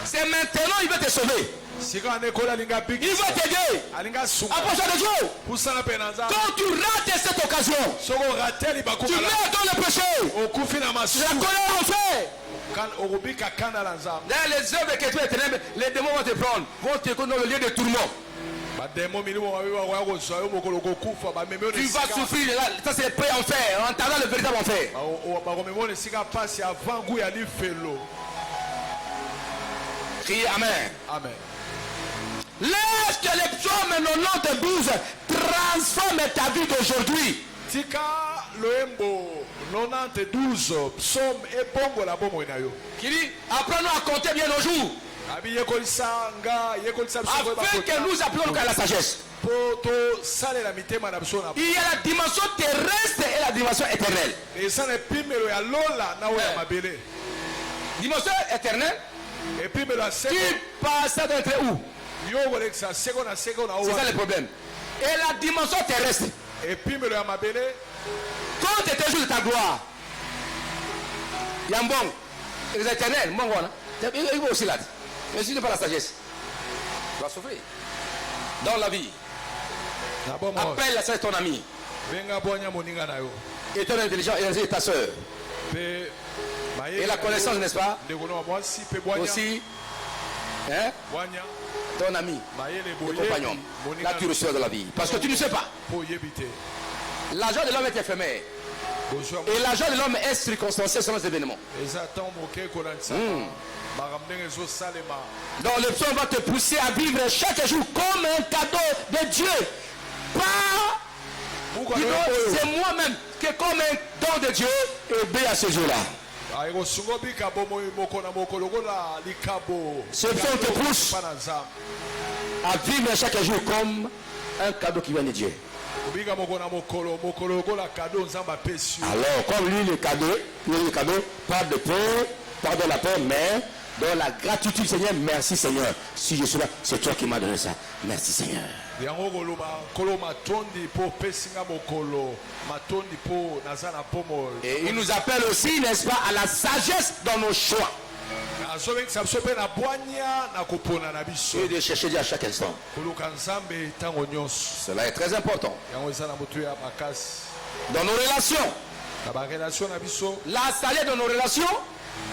C'est maintenant il va te sauver. Il va t'aider. Approche de Dieu. Quand tu rates cette occasion, tu meurs dans le péché. La colère en fait. Dans les œuvres que tu es ténèbres, les démons vont te prendre, vont te conduire dans le lieu de tourment. Tu vas souffrir, ça c'est le pré-enfer, en attendant le véritable enfer. Criez Amen. Amen. Laisse que les psaumes 92 transforment ta vie d'aujourd'hui. Tika loembo 92 psaume et bongo la bomo inayo. Qui dit apprenons à compter bien nos jours. Afin que nous appelons à la sagesse. Il y a la dimension terrestre et la dimension éternelle. Dimension éternelle. Tu passes d'être où? C'est ça le problème. Et la dimension terrestre. Quand tu étais juste de ta gloire, il y a un bon, les éternels, bon, il va aussi là. Mais si tu n'as pas la sagesse, tu vas souffrir. Dans la vie, appelle la sagesse ton ami. Et ton intelligence et ta soeur. Et la connaissance, n'est-ce pas? Aussi, hein? Ton ami, ton compagnon. Là, tu reçois de la vie. Parce que tu ne sais pas. L'argent de l'homme est éphémère. Et l'argent de l'homme est circonstanciel selon les événements. Donc le psaume va te pousser à vivre chaque jour comme un cadeau de Dieu. Pas. C'est moi-même qui comme un don de Dieu et obéis à ce jour-là. Ce psaume te pousse à vivre chaque jour comme un cadeau qui vient de Dieu. Alors, comme lui, le cadeau, pas de peur, pas de la peur, mais dans la gratitude, Seigneur. Merci, Seigneur. Si je suis là, c'est toi qui m'as donné ça. Merci, Seigneur. Et il nous appelle aussi, n'est-ce pas, à la sagesse dans nos choix. Et de chercher Dieu à chaque instant. Cela est très important. Dans nos relations. La sagesse dans nos relations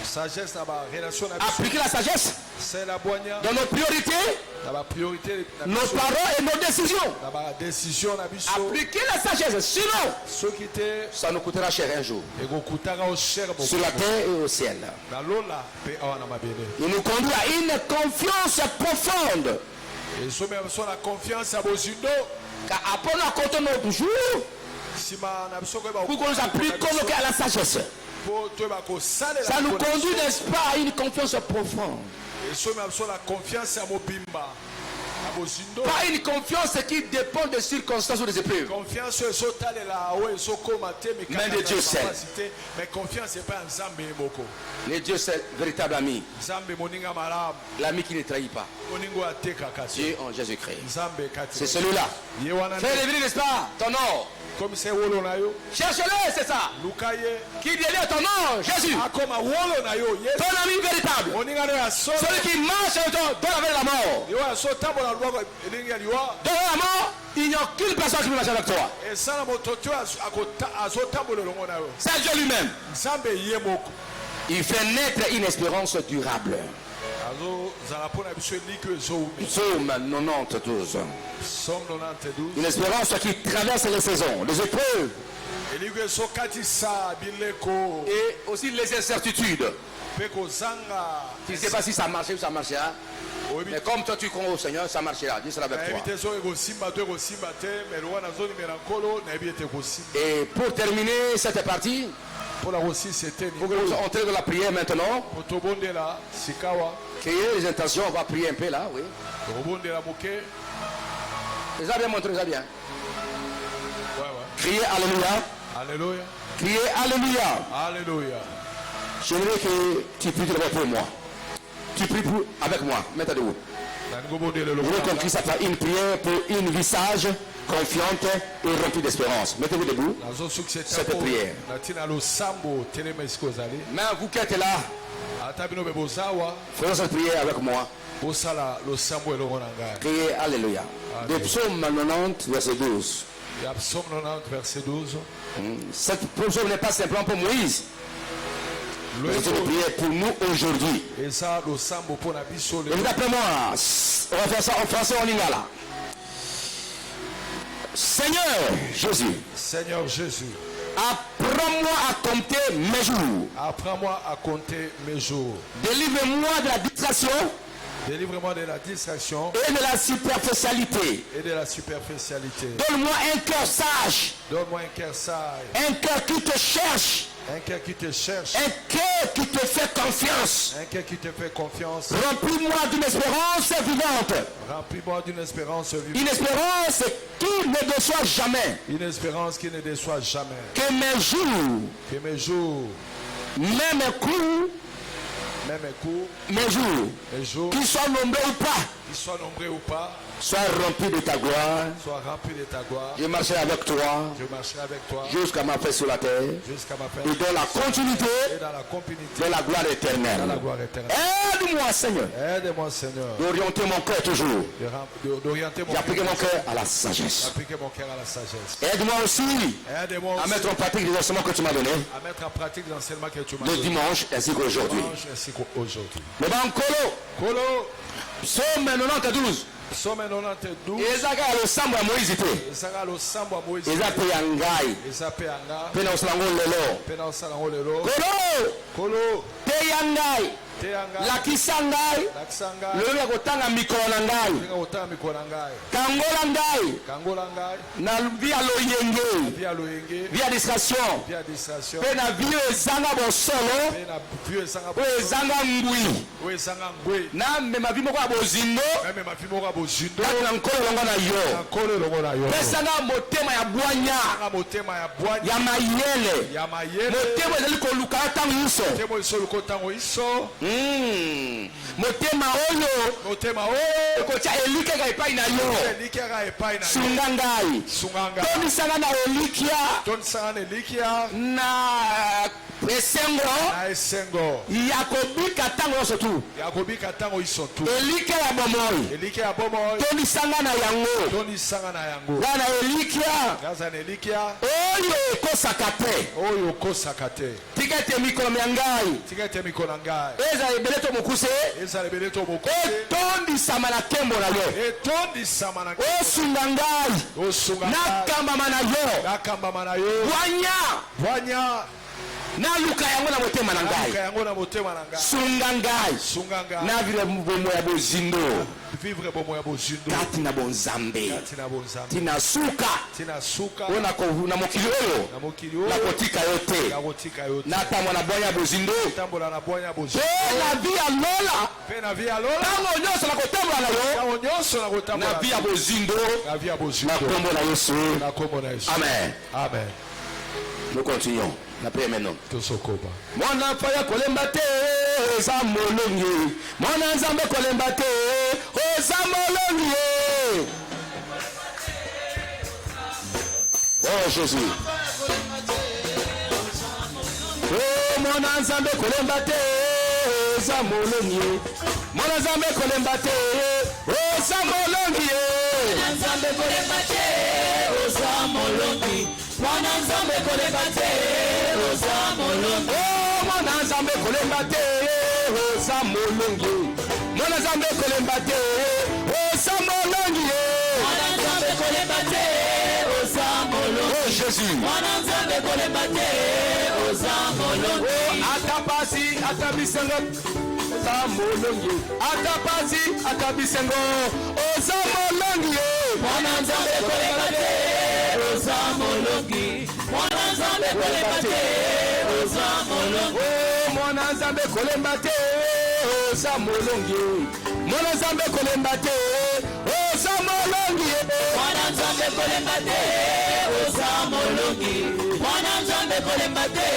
Sagesse na ba relation na Appliquer la sagesse c'est la boigna dans nos priorités, na ba priorité nos paroles et nos décisions. na ba décision na biso. Appliquer la sagesse, sinon Soki te ça nous coûtera cher un jour, ekokutaka o cher sur la terre et au ciel. na lola pe awa na mabele. Il nous conduit à une confiance profonde. Et somme biso na confiance à bozindo. Car après nous comptons nos jours Sima na biso ko ba pour qu'on nous applique à la sagesse. Ça nous conduit, n'est-ce pas, à une confiance profonde. Pas une confiance qui dépend des circonstances ou des épreuves. Mais de Dieu seul. Le Dieu seul, véritable ami. L'ami qui ne trahit pas. Dieu en Jésus-Christ. C'est celui-là. Fais revenir, n'est-ce pas, ton nom. Cherche-le, c'est ça. Qui délire ton nom, Jésus. Ton ami véritable. Celui qui marche avec toi, donne avec la mort. Dans la mort, il n'y a aucune personne qui peut marcher avec toi. C'est Dieu lui-même. Il fait naître une espérance durable. Psaume 92. Une espérance qui traverse les saisons, les épreuves et aussi les incertitudes. Tu ne sais pas si ça marche ou ça marchera. Mais comme toi tu crois au Seigneur, ça marchera. Dieu sera avec toi. Et pour terminer cette partie, pour que nous entrions dans la prière maintenant, créer les intentions, on va prier un peu là, oui. Ça bien montré, ça bien. Crier Alléluia. Alléluia. Crier Alléluia. Alléluia. J'aimerais que tu pries pour moi. Tu pries avec moi. Mettez debout. Je veux qu'on puisse faire une prière pour une vie sage, confiante et remplie d'espérance. Mettez-vous debout. Cette prière. Mais vous qui êtes là, faisons cette prière avec moi. Priez Alléluia. De Psaume 90, verset 12. Cette psaume n'est pas simplement pour Moïse. C'est une prière pour nous aujourd'hui. Et d'après moi, on va faire ça en français en lingala. Seigneur Jésus. Seigneur Jésus. Apprends-moi à compter mes jours. Apprends-moi à compter mes jours. Délivre-moi de la distraction. Délivre-moi de la distraction. Et de la superficialité. Et de la superficialité. Donne-moi un cœur sage. Donne-moi un cœur sage. Un cœur qui te cherche. Un cœur qui te cherche. Un cœur qui te fait confiance. Un cœur qui te fait confiance. Remplis-moi d'une espérance vivante. Remplis-moi d'une espérance vivante. Une espérance qui ne déçoit jamais. Une espérance qui ne déçoit jamais. Que mes jours. Que mes jours. Même mes coups. Même mes coups. Mes jours. Mes jours. Qu'ils soient nombreux ou pas. Qu'ils soient nombreux ou pas. Sois rempli de ta gloire. Sois rempli de ta gloire. Je marcherai avec toi. Je marcherai avec toi. Jusqu'à ma paix sur la terre. Jusqu'à ma paix. Et dans la continuité. Et dans la complicité. De la gloire éternelle. Dans la gloire éternelle. Aide-moi, Seigneur. Aide-moi, Seigneur. D'orienter mon cœur toujours. D'orienter mon cœur. D'appliquer mon cœur à la sagesse. D'appliquer mon cœur à la sagesse. Aide-moi aussi. Aide-moi aussi. À mettre en pratique les enseignements que tu m'as donnés. À mettre en pratique l'enseignement que tu m'as donné. Le donné. dimanche ainsi qu'aujourd'hui. Le bankolo. Kolo. Psaume 92. Psaume 92. Ezaka le sambo ya Moïse te. Ezaka le sambo ya Moïse. Eza pe ya ngai. Eza pe ya ngai. Pe na osala ngo lelo. Pe na osala ngo lelo. Kolo. Kolo. Te ya ngai. Te ya ngai. Lakisa ngai. Lakisa ngai. Lelo ya kotanga mikolo na ngai. Lelo ya kotanga mikolo na ngai. Kangola ngai. Kangola ngai. Na via loyenge. Via loyenge. Via distraction. Via distraction. Pe na vie ezanga bosolo. Pe na vie ezanga bosolo. Pe ezanga ngui. Pe ezanga ngui. Na mema vie moko ya bozindo. Na mema vie moko ya bozindo. Na nkolo longo na yo. Na nkolo longo na yo. Pe ezanga motema ya bwanya. Ezanga motema ya bwanya. Ya mayele. Ya mayele. Motema ezali koluka tango iso. Motema ezali koluka tango iso. motema oyo kotia elikaka epai na yo sunga ngai tonisanga na elikia na esengo ya kobika ntango nyonso tu elikia ya bomoi tonisanga na yango wana elikia oyo ekosaka te tika ete mikolo ya ngai ezala ebele to mokuse etondisama na nkembo na yo osunga ngai nakambama na yo bwanya naluka yango na motema na ngai sunga ngai navivre bomo ya bozindo kati na bonzambe tina suka oyo na mokili oyo nakotika yo te natambola na bwanya ya bozindo mpe na vi ya lola ntango nyonso nakotambola na yo na vi ya bozindo na kombo na Yesu. Amen. Nous continuons. La paix maintenant. Mwana faya kolemba te eza molongi. Mwana nzambe kolemba te eza molongi. Oh Jésus. Oh mwana nzambe kolemba te eza molongi. Mwana nzambe kolemba te eza molongi. Mwana nzambe kolemba te eza molongi. Mwana nzambe kolemba te oza molongi. Oh mwana nzambe kolemba te oza molongi. Mwana nzambe kolemba te oza molongi. Mwana nzambe kolemba te oza molongi. Oh Jésus. Mwana nzambe kolemba te oza molongi. Oh atapasi atabisengo oza molongi. Atapasi atabisengo oza molongi. Mwana nzambe kolemba te oza molongi. Mwana nzambe kolemba te oza molongi. Oh mwana nzambe kolemba te oza molongi. Mwana nzambe kolemba te oza molongi. Mwana nzambe kolemba te oza molongi. Mwana nzambe kolemba te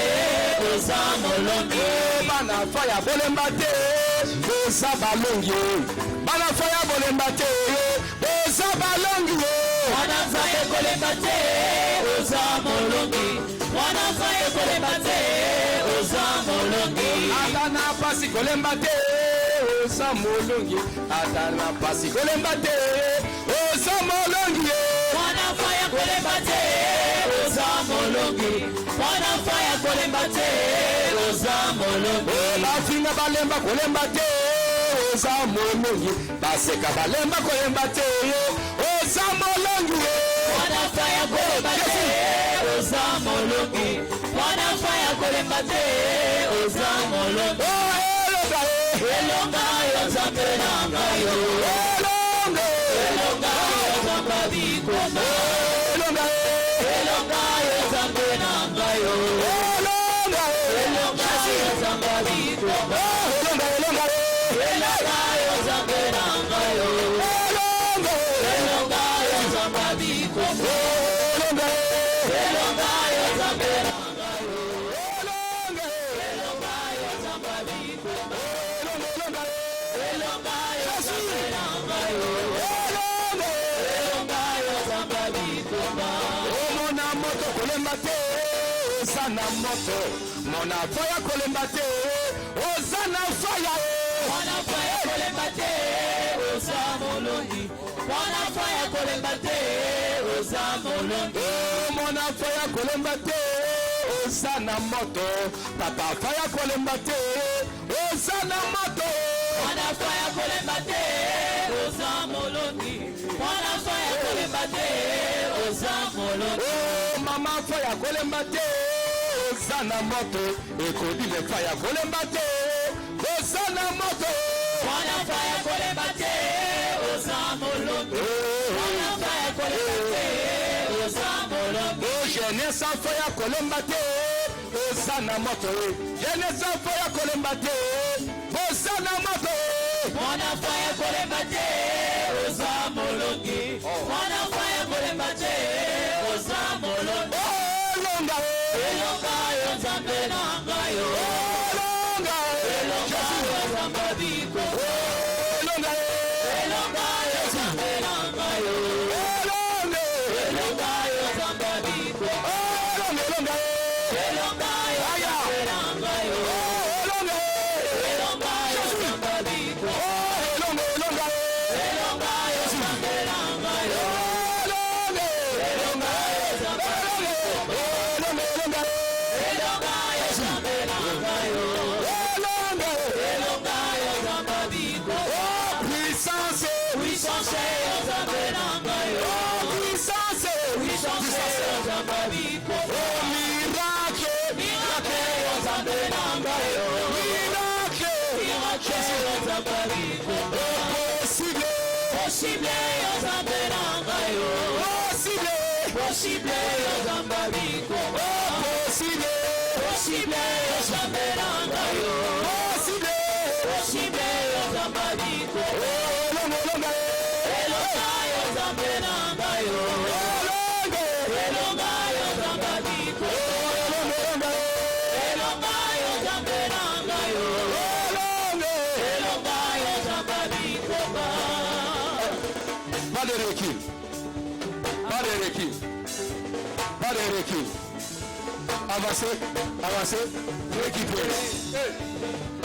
oza molongi. Bana faya bolemba te oza balongi. Bana faya bolemba te oza balongi. Mwana nzambe kolemba te oza molongi. Mwana nzambe kolemba te oza molongi. Atana pasi kolemba te oza molongi. Atana pasi kolemba te oza molongi. Mwana faya kolemba te oza molongi. Mwana faya kolemba te oza molongi. Bafinga balemba kolemba te oza molongi. Baseka balemba kolemba te oza molongi. Mwana faya kolemba te oza molongi. Mwana faya kolemba te oza molongi. Elonga yo nzambe nanga yo. Elonga yo nzambe bikomba. Elonga yo nzambe nanga yo. Elonga yo nzambe bikomba. Elonga yo nzambe nanga yo. Elonga yo nzambe bikomba. Elonga yo nzambe nanga yo. Elonga yo nzambe bikomba. Elonga yo nzambe nanga yo. Elonga yo nzambe bikomba. Mona moto kolemba te osana moto. Mona faya kolemba te osana faya. Mona faya kolemba te oza molongi. Mwana faya kolemba te oza molongi. Mwana faya kolemba te oza na moto. Papa faya kolemba te oza na moto. Mwana faya kolemba te oza molongi. Mwana faya kolemba te oza molongi. Mama faya kolemba te oza na moto. Ekodile faya kolemba te oza na moto. Mwana faya kolemba te oza molongi. Mwana faya kolemba te oza molongi. Jeunesse faya kolemba te oza na moto. Jeunesse faya kolemba te oza na moto. Mwana faya kolemba te oza molongi. Mwana faya kolemba te oza molongi. Elonga yo nzambe nanga yo. Elonga yo Avancez, avancez, récupérez.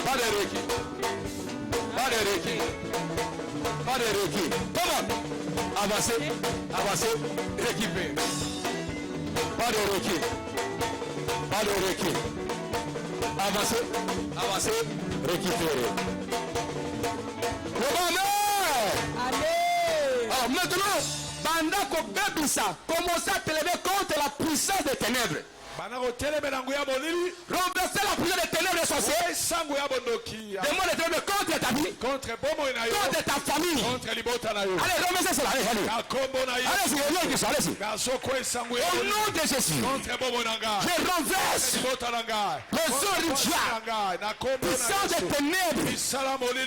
Pas de recul. Pas de recul. Pas de recul. Comment? Avancez, avancez, récupérez. Pas de recul. Pas de recul. Avancez, avancez, récupérez. Alors maintenant, Bandako Bebisa commence à te lever contre la puissance des ténèbres. Renverser la puissance des ténèbres sorcières. Demande les ténèbres contre ta vie, contre ta famille. Allez, remettez cela. Allez-y, allez-y. Au nom de Jésus, je renverse le sort du diable, puissance des ténèbres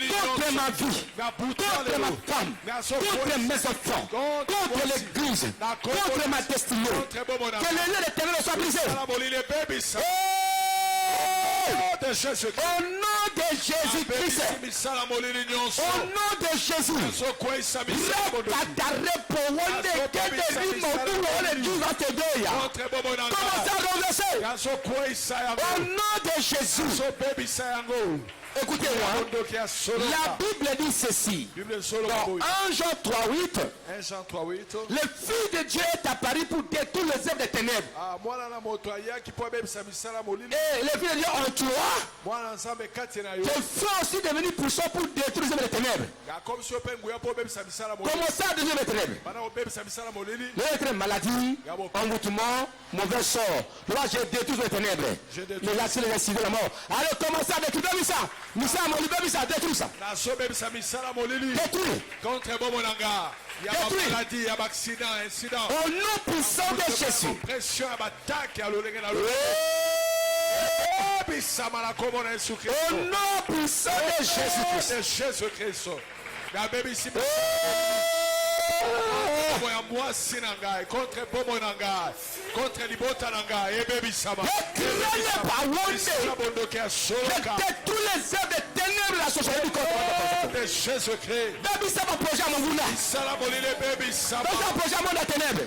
contre ma vie, contre ma femme, contre mes enfants, contre l'église, contre ma destinée. Que le lieu des ténèbres soit brisé. Au nom de Jésus-Christ, au nom de Jésus, commencez à renverser. Au nom de Jésus. Écoutez-moi, la Bible dit ceci. Dans 1 Jean 3:8, le Fils de Dieu est apparu pour détruire les œuvres des ténèbres. Et le Fils de Dieu en toi, le Fils aussi devenu puissant pour détruire les œuvres des ténèbres. Comment ça, détruire les ténèbres? Les maladie, envoûtement, mauvais sort. Là, je détruis les ténèbres. Mais là, c'est la mort. Alors, comment ça, détruire ça? Misa Molibé, ça détruit ça. Détruit. Contre Bomonanga. Il y a maladie, il y a accident, incident. Au nom puissant de Jésus. Pression, attaque, au nom puissant de Jésus-Christ. Contre Bomonanga, contre Libota Nanga, et Baby Sama. Tous les œuvres de ténèbres la société du corps de Jésus-Christ. Baby Sama projet à mon boula. Baby Sama projet à mon ténèbres.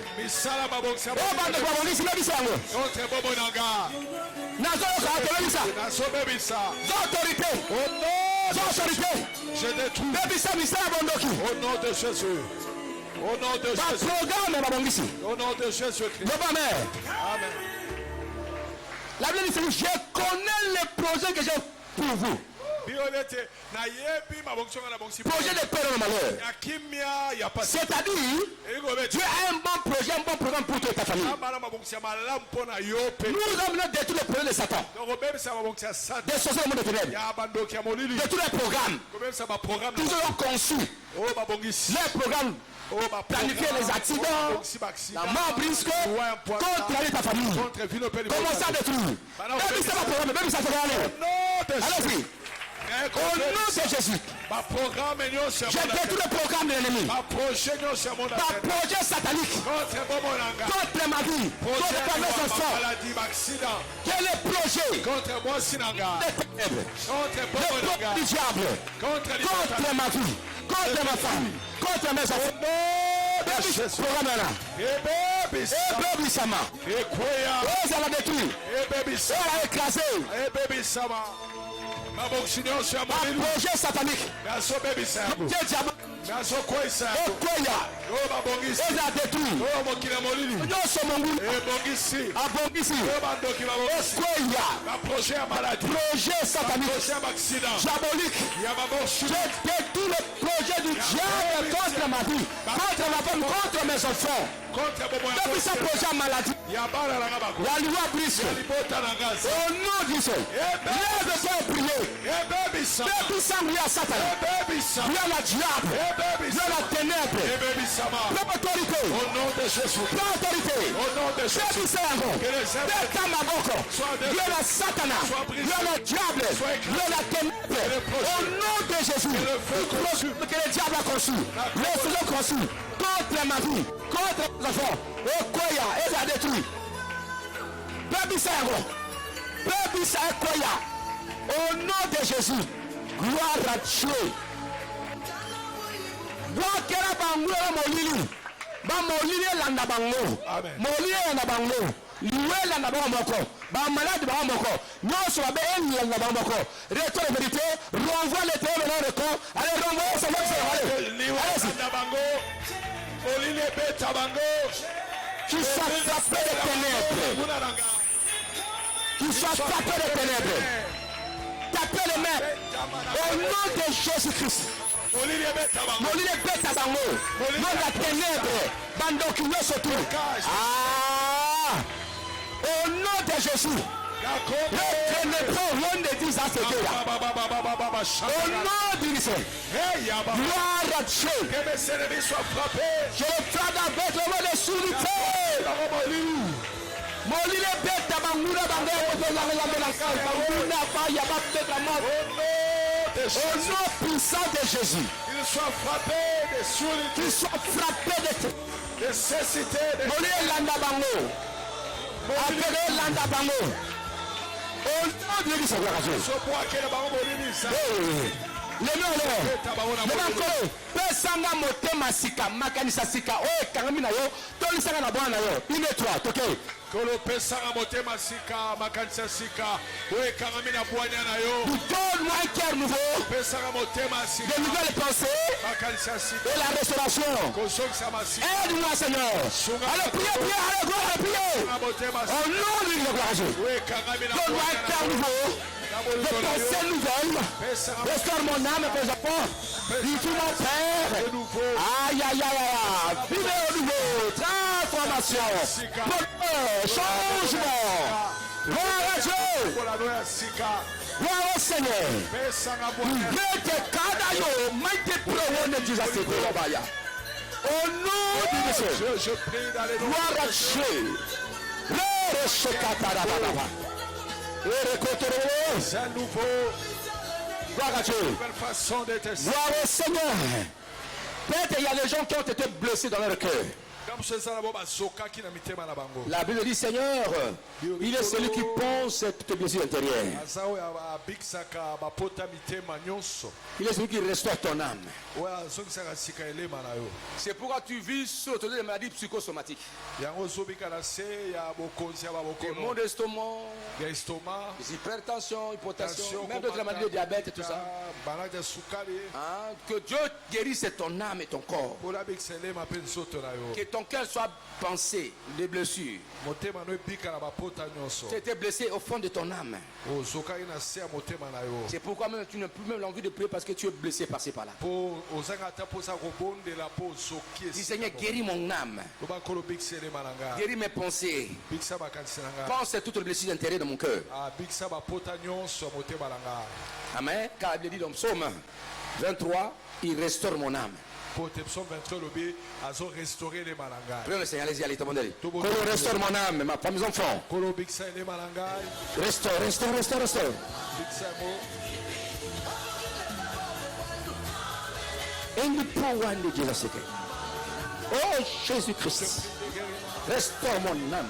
Contre Bomonanga. Autorité. Je détruis. Baby Sama au nom de Jésus. Au nom de Jésus. Au nom de Jésus-Christ. Amen. La Bible dit, je connais les projets que j'ai pour vous. Projet de paix dans le malheur. C'est-à-dire, Dieu a un bon projet, un bon programme pour toute ta famille. Nous allons détruire le projet de Satan. Des sorciers au monde de ténèbres. Détruire les programmes. Nous allons conçu les programmes. Planifier les accidents, la mort brusque, contre ta famille. Comment ça détruire? Même ça va programmer, même ça va aller. Allez-y. Au nom de Jésus, je détruis le programme de l'ennemi. Ma projet satanique contre ma vie, contre mes enfants. Quel est le projet contre moi, Sinanga, le du diable contre ma vie, contre ma femme, contre mes enfants. Programme là. Baby Sama. Ça l'a détruit. Ça l'a écrasé. Un projet satanique. oyo babongisi eza détruit oyo mokili ya molili nyonso mongulu ebongisi abongisi oyo bandoki babongisi ekweya baprojet ya maladie projet satanique projet ya baaccident diabolique. ya babor Je détruis le projet du diable contre ma vie, contre ma femme, contre mes enfants. contre bomo ya Depuis ce projet à maladie, ya bana nanga bako la loi brise. ya libota na ngazi Au nom du Seigneur, lève-toi et priez. ebebisa Depuis ça, lui à Satan, ebebisa lui à la diable, lui ebebisa à la ténèbre. ebebisama Prends autorité, au nom de Jésus prends autorité. au nom de Jésus Depuis ça, Beta Maboko, lui à la Satana, lui à la diable, lui à la ténèbre. Au nom de Jésus, que le diable a conçu, le Seigneur conçu, contre ma vie, contre mes enfants, et Koya, et la détruit. Bébisa et Koya, au nom de Jésus, gloire à Dieu. Wakera bango molili, ba molili landa bango, Amen. molili landa bango, liwe landa bango moko, ba malade bango moko, nyonso ba eni landa bango moko. Retour la vérité, renvoie les témoins dans le corps, allez renvoie ça va allez. liwa na bango olili ebeta bango Qui soit frappé de ténèbres, kuna nanga qui soit frappé de ténèbres. Tapez les mains au nom de Jésus-Christ. olili ebeta bango Molili beta bango, non la ténèbre, bando qui nous se trouve. Ah, au nom de Jésus, les ténébreux vont de dire à ce Dieu-là. Au nom du Seigneur, gloire à Dieu. Je le frappe avec le mot de sûreté. Molili beta bangura au nom puissant de Jésus. Qu'il soit frappé de sûreté, Qu'ils soient frappés de de cécité, de Molili landa bango. Appelez landa bango. Au nom de Seigneur. sopoakela bango bolilisa. Lelo lelo pesanga motema sika makanisa sika oyo ekangami na yo tolisanga na bwana na yo une trois toke kolopesanga motema sika makanisa sika oyo ekangami na bwania na yo donne-moi un cœur nouveau pesanga motema sika de nouvelles pensées makanisa sika et la restauration. kozongisa masika Aide-moi Seigneur. Allez priez, priez, allez gloire, allez priez. motema Au nom de Dieu, gloire à Dieu. oyo ekangami na Donne-moi un cœur nouveau de pensées nouvelles. Restaure mon âme, mes enfants. Dis-tu mon Père. Aïe, aïe, aïe, aïe. Vive au nouveau. Transformation. Bonheur. Changement. Gloire à Dieu. kolano ya sika Gloire au Seigneur. pesanga bwania Mete kadayo. Mete prewone dizasete wabaya. Au nom de Dieu. je prie dans les noms Gloire à de Jésus. Dieu. Gloire shekatarababa. Erekotoro. C'est un nouveau Gloire à Dieu. nouvelle façon d'être. Gloire au Seigneur. Peut-être il y a des gens qui ont été blessés dans leur cœur. La Bible dit Seigneur, il est celui qui pense toutes blessures intérieures. Il est celui qui restaure ton âme. C'est pourquoi tu vis sur l'autorité des maladies psychosomatiques. Des maux d'estomac, des hypertension, hypotension, même d'autres maladies de diabète et tout ça. Hein, que Dieu guérisse ton âme et ton corps. Que ton cœur soit pensé de blessures. Tu étais blessé au fond de ton âme. C'est pourquoi même tu n'as plus même l'envie de prier parce que tu es blessé par-ci par-là. Dis Seigneur, guéris mon âme. Guéris mes pensées. Pense à toutes les blessures intérieures de mon cœur. Amen. Car il dit dans Psaume 23, il restaure mon âme. Prions le Seigneur, allez-y, allez, tout le monde. Restaure mon âme, ma femme, mes enfants. Restaure, restaure, restaure, restaure. Oh Jésus-Christ, restaure mon âme.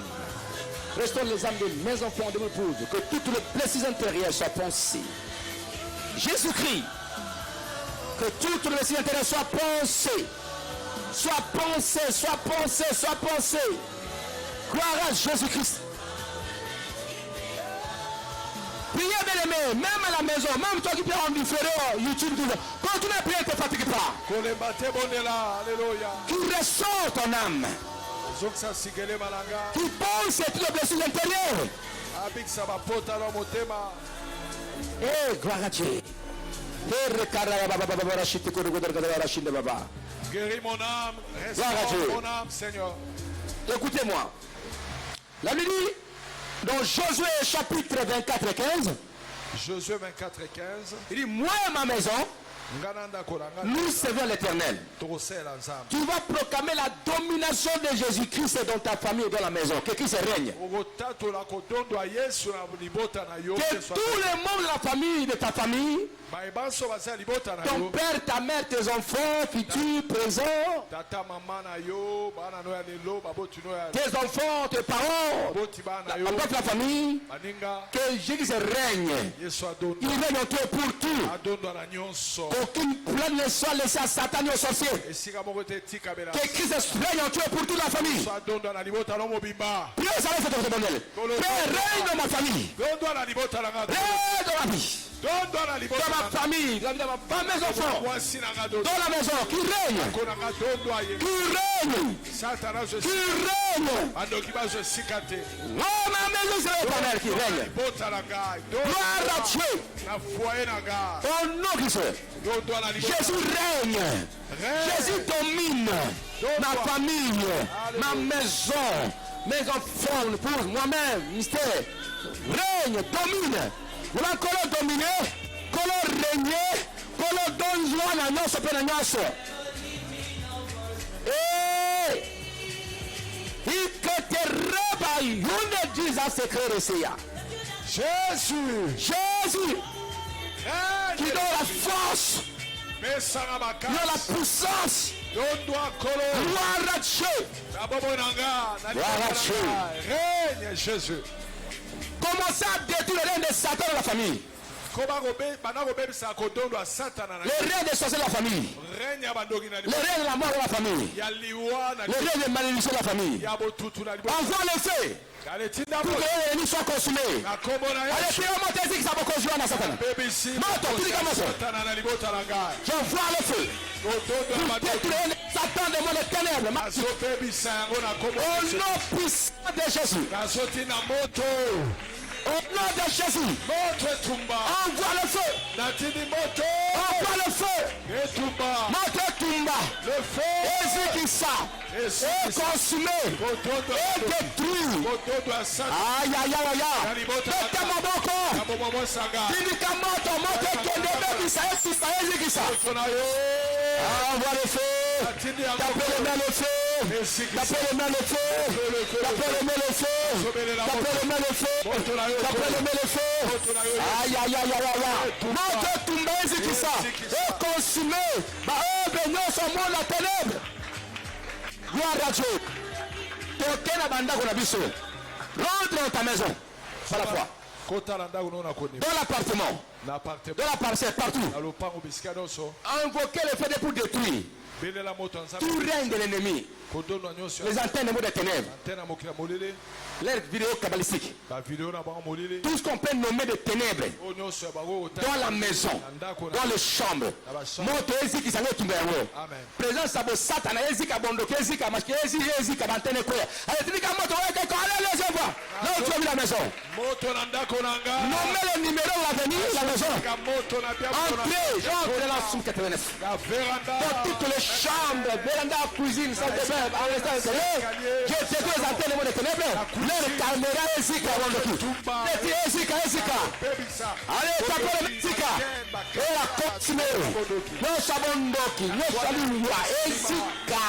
Restaure les âmes de mes enfants, de mes épouses. Que toutes les blessures intérieures soient pensées. Jésus-Christ. Que toutes les blessures intérieures soient pensées. Sois pensé, sois pensé, sois pensé. Gloire à Jésus-Christ. Priez, bien aimé, même à la maison, même toi qui peux en différé, YouTube, continue à prier, ne te fatigue pas. Qui ressort ton âme. Qui pense toutes les blessures intérieures. Eh, gloire à Dieu. Guéris mon âme, Dieu. mon âme, Seigneur. Écoutez-moi. La Bible dit, dans Josué chapitre 24 et 15, Josué 24 et 15, il dit, moi et ma maison, nous servons l'Éternel. Tu vas proclamer la domination de Jésus-Christ dans ta famille et dans la maison. Que Christ règne. Que tous les membres de la famille, de ta famille, ton père, ta mère, tes enfants, futurs, présents, tes enfants, tes parents, la famille, que Jésus règne. Il règne en toi pour tout. Qu'aucune plainte ne soit laissée à Satan et aux sorciers. Que Christ règne en toi pour toute la famille. Priez, ça va faire ton modèle. Père, règne dans ma famille. Règne dans ma vie. Dans ma famille, dans mes enfants, dans la maison, qui règne, qui règne. Oh, ma maison, c'est l'Éternel qui règne. Gloire à Dieu. Au nom de Jésus. Jésus règne. Jésus domine ma famille, ma maison, mes enfants, pour moi-même, mystère. Règne, domine. Vous allez encore dominer, encore régner, encore donner joie à nous, ce pénal. Et il que te rebaille, une dix à secret de Jésus, Jésus, qui donne la force, qui donne la puissance. Gloire à Dieu. Gloire à Dieu. Règne Jésus. Commencez à détruire le règne de Satan dans la famille. Le règne des sorciers de la famille. Le règne de la mort de la famille. Le règne de malédiction de la famille. Envoie le feu. Pour que l'ennemi soit consumé. Allez, priez au monté ici qui s'est conjugué à Satan. Monte, tu dis comment ça. J'envoie le feu. Pour détruire Satan de mon ténèbres. Au nom puissant de Jésus. Au nom de Jésus, envoie le feu. Envoie le feu. Montre Tumba. Le feu. Ezikisa. Et consumé. Et détruit. Aïe, aïe, aïe, aïe. Mette mon boko. Indika moto. Montre Kendebe. Ezikisa. Envoie le feu. Tapez les mains le feu. Tapez les mains le feu. Tapez les mains le feu. Tapez les mains le feu. Tapez les mains le feu. Aïe, aïe, aïe, aïe, aïe. Montre Tumba Ezikisa. Et consumé. Bah, bénissons son monde la ténèbre. Gloire à Dieu. Rentre dans ta maison. Par la foi. Dans l'appartement. Dans la parcelle, partout. Invoquez le fait pour détruire tout règne de l'ennemi. Les antennes des ténèbres. Les vidéos kabbalistiques. Tout ce qu'on peut nommer de ténèbres. Dans la maison. Dans les chambres. Moto eziki sango tumbewo. Présence sabo Satan eziki abondoke eziki amashke eziki abantene kwa. Allez, tu dis que moto ouais que allez les voir. Là tu as vu la maison. Nommez le numéro à venir la maison. Entrez, j'entre dans la sous 89. Dans toutes les chambres, véranda, cuisine, salle de bain, en restant intérieur. Je sais que les antennes des ténèbres. Leur caméra eziki abondoke. Ezika. Allez, tapez le ezika. Et la continuer. Nous sabondoki, nous saluons ezika.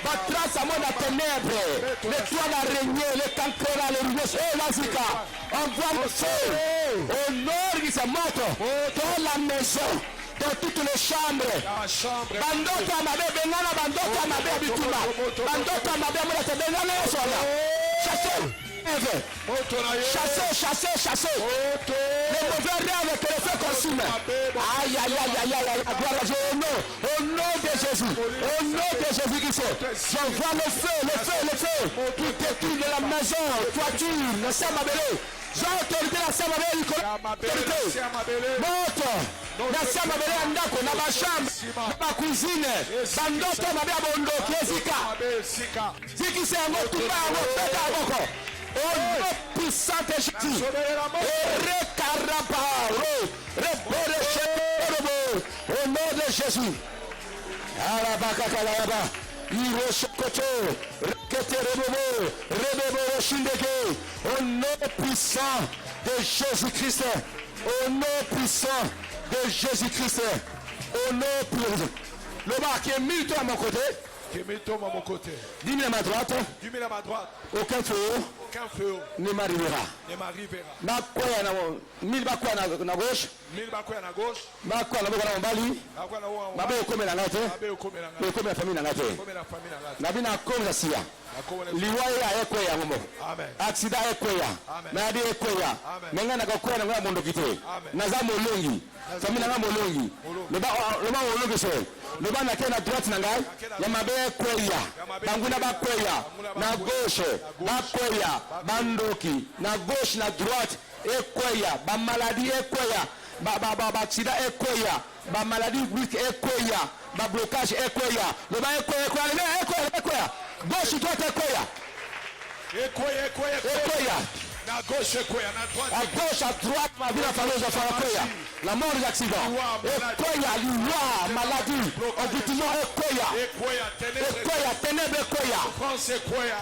Batras à moi la ténèbre. Les toits la régner, les cancrera, les rues. Et la zika. Envoie le feu. Au nord, il se montre. Dans la maison. Dans toutes les chambres. Bandota mabe bengana bandota mabe abituma. Bandota mabe amuna te bengana yosola. Chassez. Chassez. Les mauvais rêves que le feu consume. Aïe, aïe, aïe, aïe, aïe, aïe. Gloire à Dieu. Au nom de Jésus. Au nom de Jésus-Christ. J'envoie le feu qui détruit de la maison, toiture, le Samabélé. J'ai autorité la Samabélé. Monte. Na Samabélé andako, na ma chambre, na ma cuisine. Bandoto mabe abondo, kiezika. Ziki se ango tuba ango, peta ango. Au nom puissant de Jésus. Au nom de Jésus. Au nom puissant de Jésus-Christ. Au nom puissant de Jésus-Christ. Au nom puissant. Le bar qui est mis à mon côté. Qui met à mon côté. 10 000 à ma droite. 10 000 à ma droite. Aucun feu. Aucun feu. Ne m'arrivera. Ne m'arrivera. Ma quoi na 1000 bakwa na gauche. 1000 bakwa na gauche. Ma quoi na boko na mbali. Ma be ko mela ngate. Be ko mela famille na ngate. Na bina ko za sia. Liwaye ya eko ya ngomo. Amen. Accident eko ya. Na di eko ya. Menga na ko na ngwa mondo kite. Na za molongi. Famille na molongi. Le ba molongi so. Le ba na ke na droite na ngai. Ya mabe eko ya. Banguna ba ko ya. Na gauche. Ba ko ya. Bandoki. Na gauche na droite. Ekoya, ba maladie ekoya, ba accident ekoya, ba maladie weak ekoya, ba blocage ekoya, le ba ekoya, gauche droite ekoya, na gauche ekoya, na droite à gauche à droite ma vie la fameuse ekoya, la mort des accidents, ekoya, loi, maladie, englouissement ekoya, ténèbres ekoya,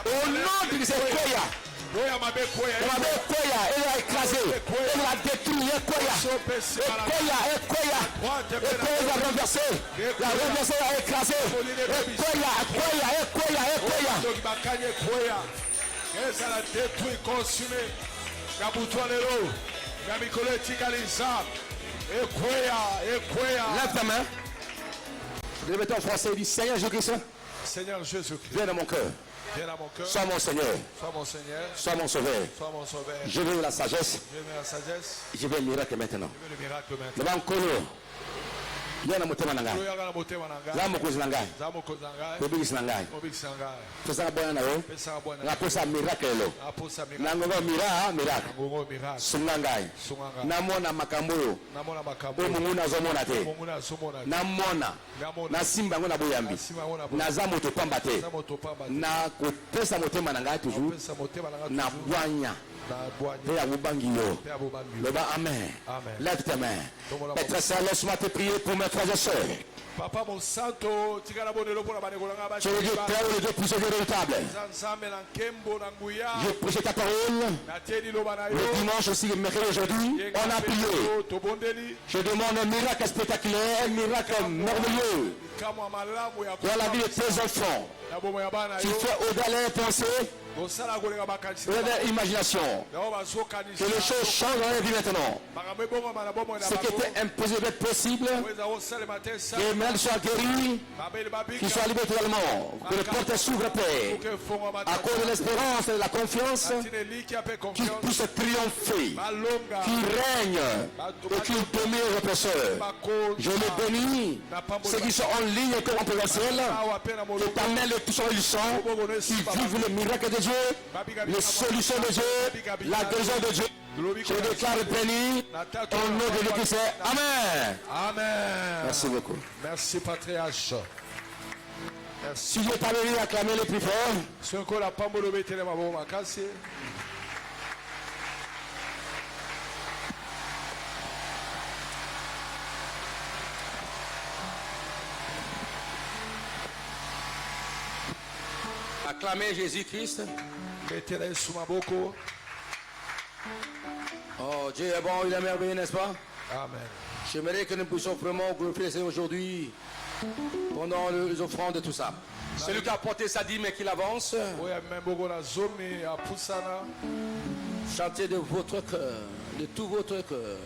au nom de ekoya. Elle a écrasé, elle a détruit, elle a renversé, elle a écrasé, elle a détruit, consumé, lève ta main, répétez en français, il dit Seigneur Jésus-Christ, Seigneur Jésus-Christ, viens dans mon cœur. Viens à mon cœur. Sois mon Seigneur. Sois mon Seigneur. Sois mon sauveur. Sois mon sauveur. Je veux la sagesse. Je veux la sagesse. Je veux le miracle maintenant. Je veux le miracle maintenant. Le bankolo. Yana motema nanga. Za mokozi nanga. Za mokozi nanga. Obigisi nanga. Obigisi nanga. Pesa bwana nayo. Pesa bwana. Na pesa miracle lo. Na pesa miracle. Nango miracle. Nango miracle. Sungangai. Sunganga. Namona makambo yo. Namona makambo. O mungu nazomona te. Mungu nazomona. Namona. Na simba ngo na boyambi. Na za moto pamba te. Na kopesa motema nanga toujours. Na bwanya. Amen. Lève tes mains. Père Saint, laisse-moi te prier pour mes frères et sœurs. Papa mon santo, Je veux dire, Père, les deux prisonniers redoutables. Je prêche ta parole. Le dimanche aussi, le mercredi aujourd'hui, on a prié. Je demande un miracle spectaculaire, un miracle merveilleux dans la vie de tes enfants. Tu fais au-delà des pensées, au-delà de l'imagination. Que les choses changent dans la vie maintenant. Ce qui était impossible d'être possible, que les malades soient guéris, qu'ils soient libérés totalement. Que les portes s'ouvrent, Père. À cause de l'espérance et de la confiance, qu'ils puissent triompher, qu'ils règnent et qu'ils dominent les oppresseurs. Je les bénis, ceux qui sont en ligne et en présentiel, que ta main les touche en sang, qu'ils vivent le miracle de Dieu, les solutions de Dieu, la guérison de Dieu. Je déclare béni au nom de Jésus-Christ. Amen. Amen. Merci beaucoup. Merci, patriarche. Si je t'avais dit acclamer les plus forts, acclamer Jésus-Christ. Oh, Dieu est bon, il est merveilleux, n'est-ce pas? Amen. J'aimerais que nous puissions vraiment glorifier le Seigneur aujourd'hui pendant les offrandes et tout ça. Celui qui a porté sa dîme et qui avance, chantez de votre cœur, de tout votre cœur.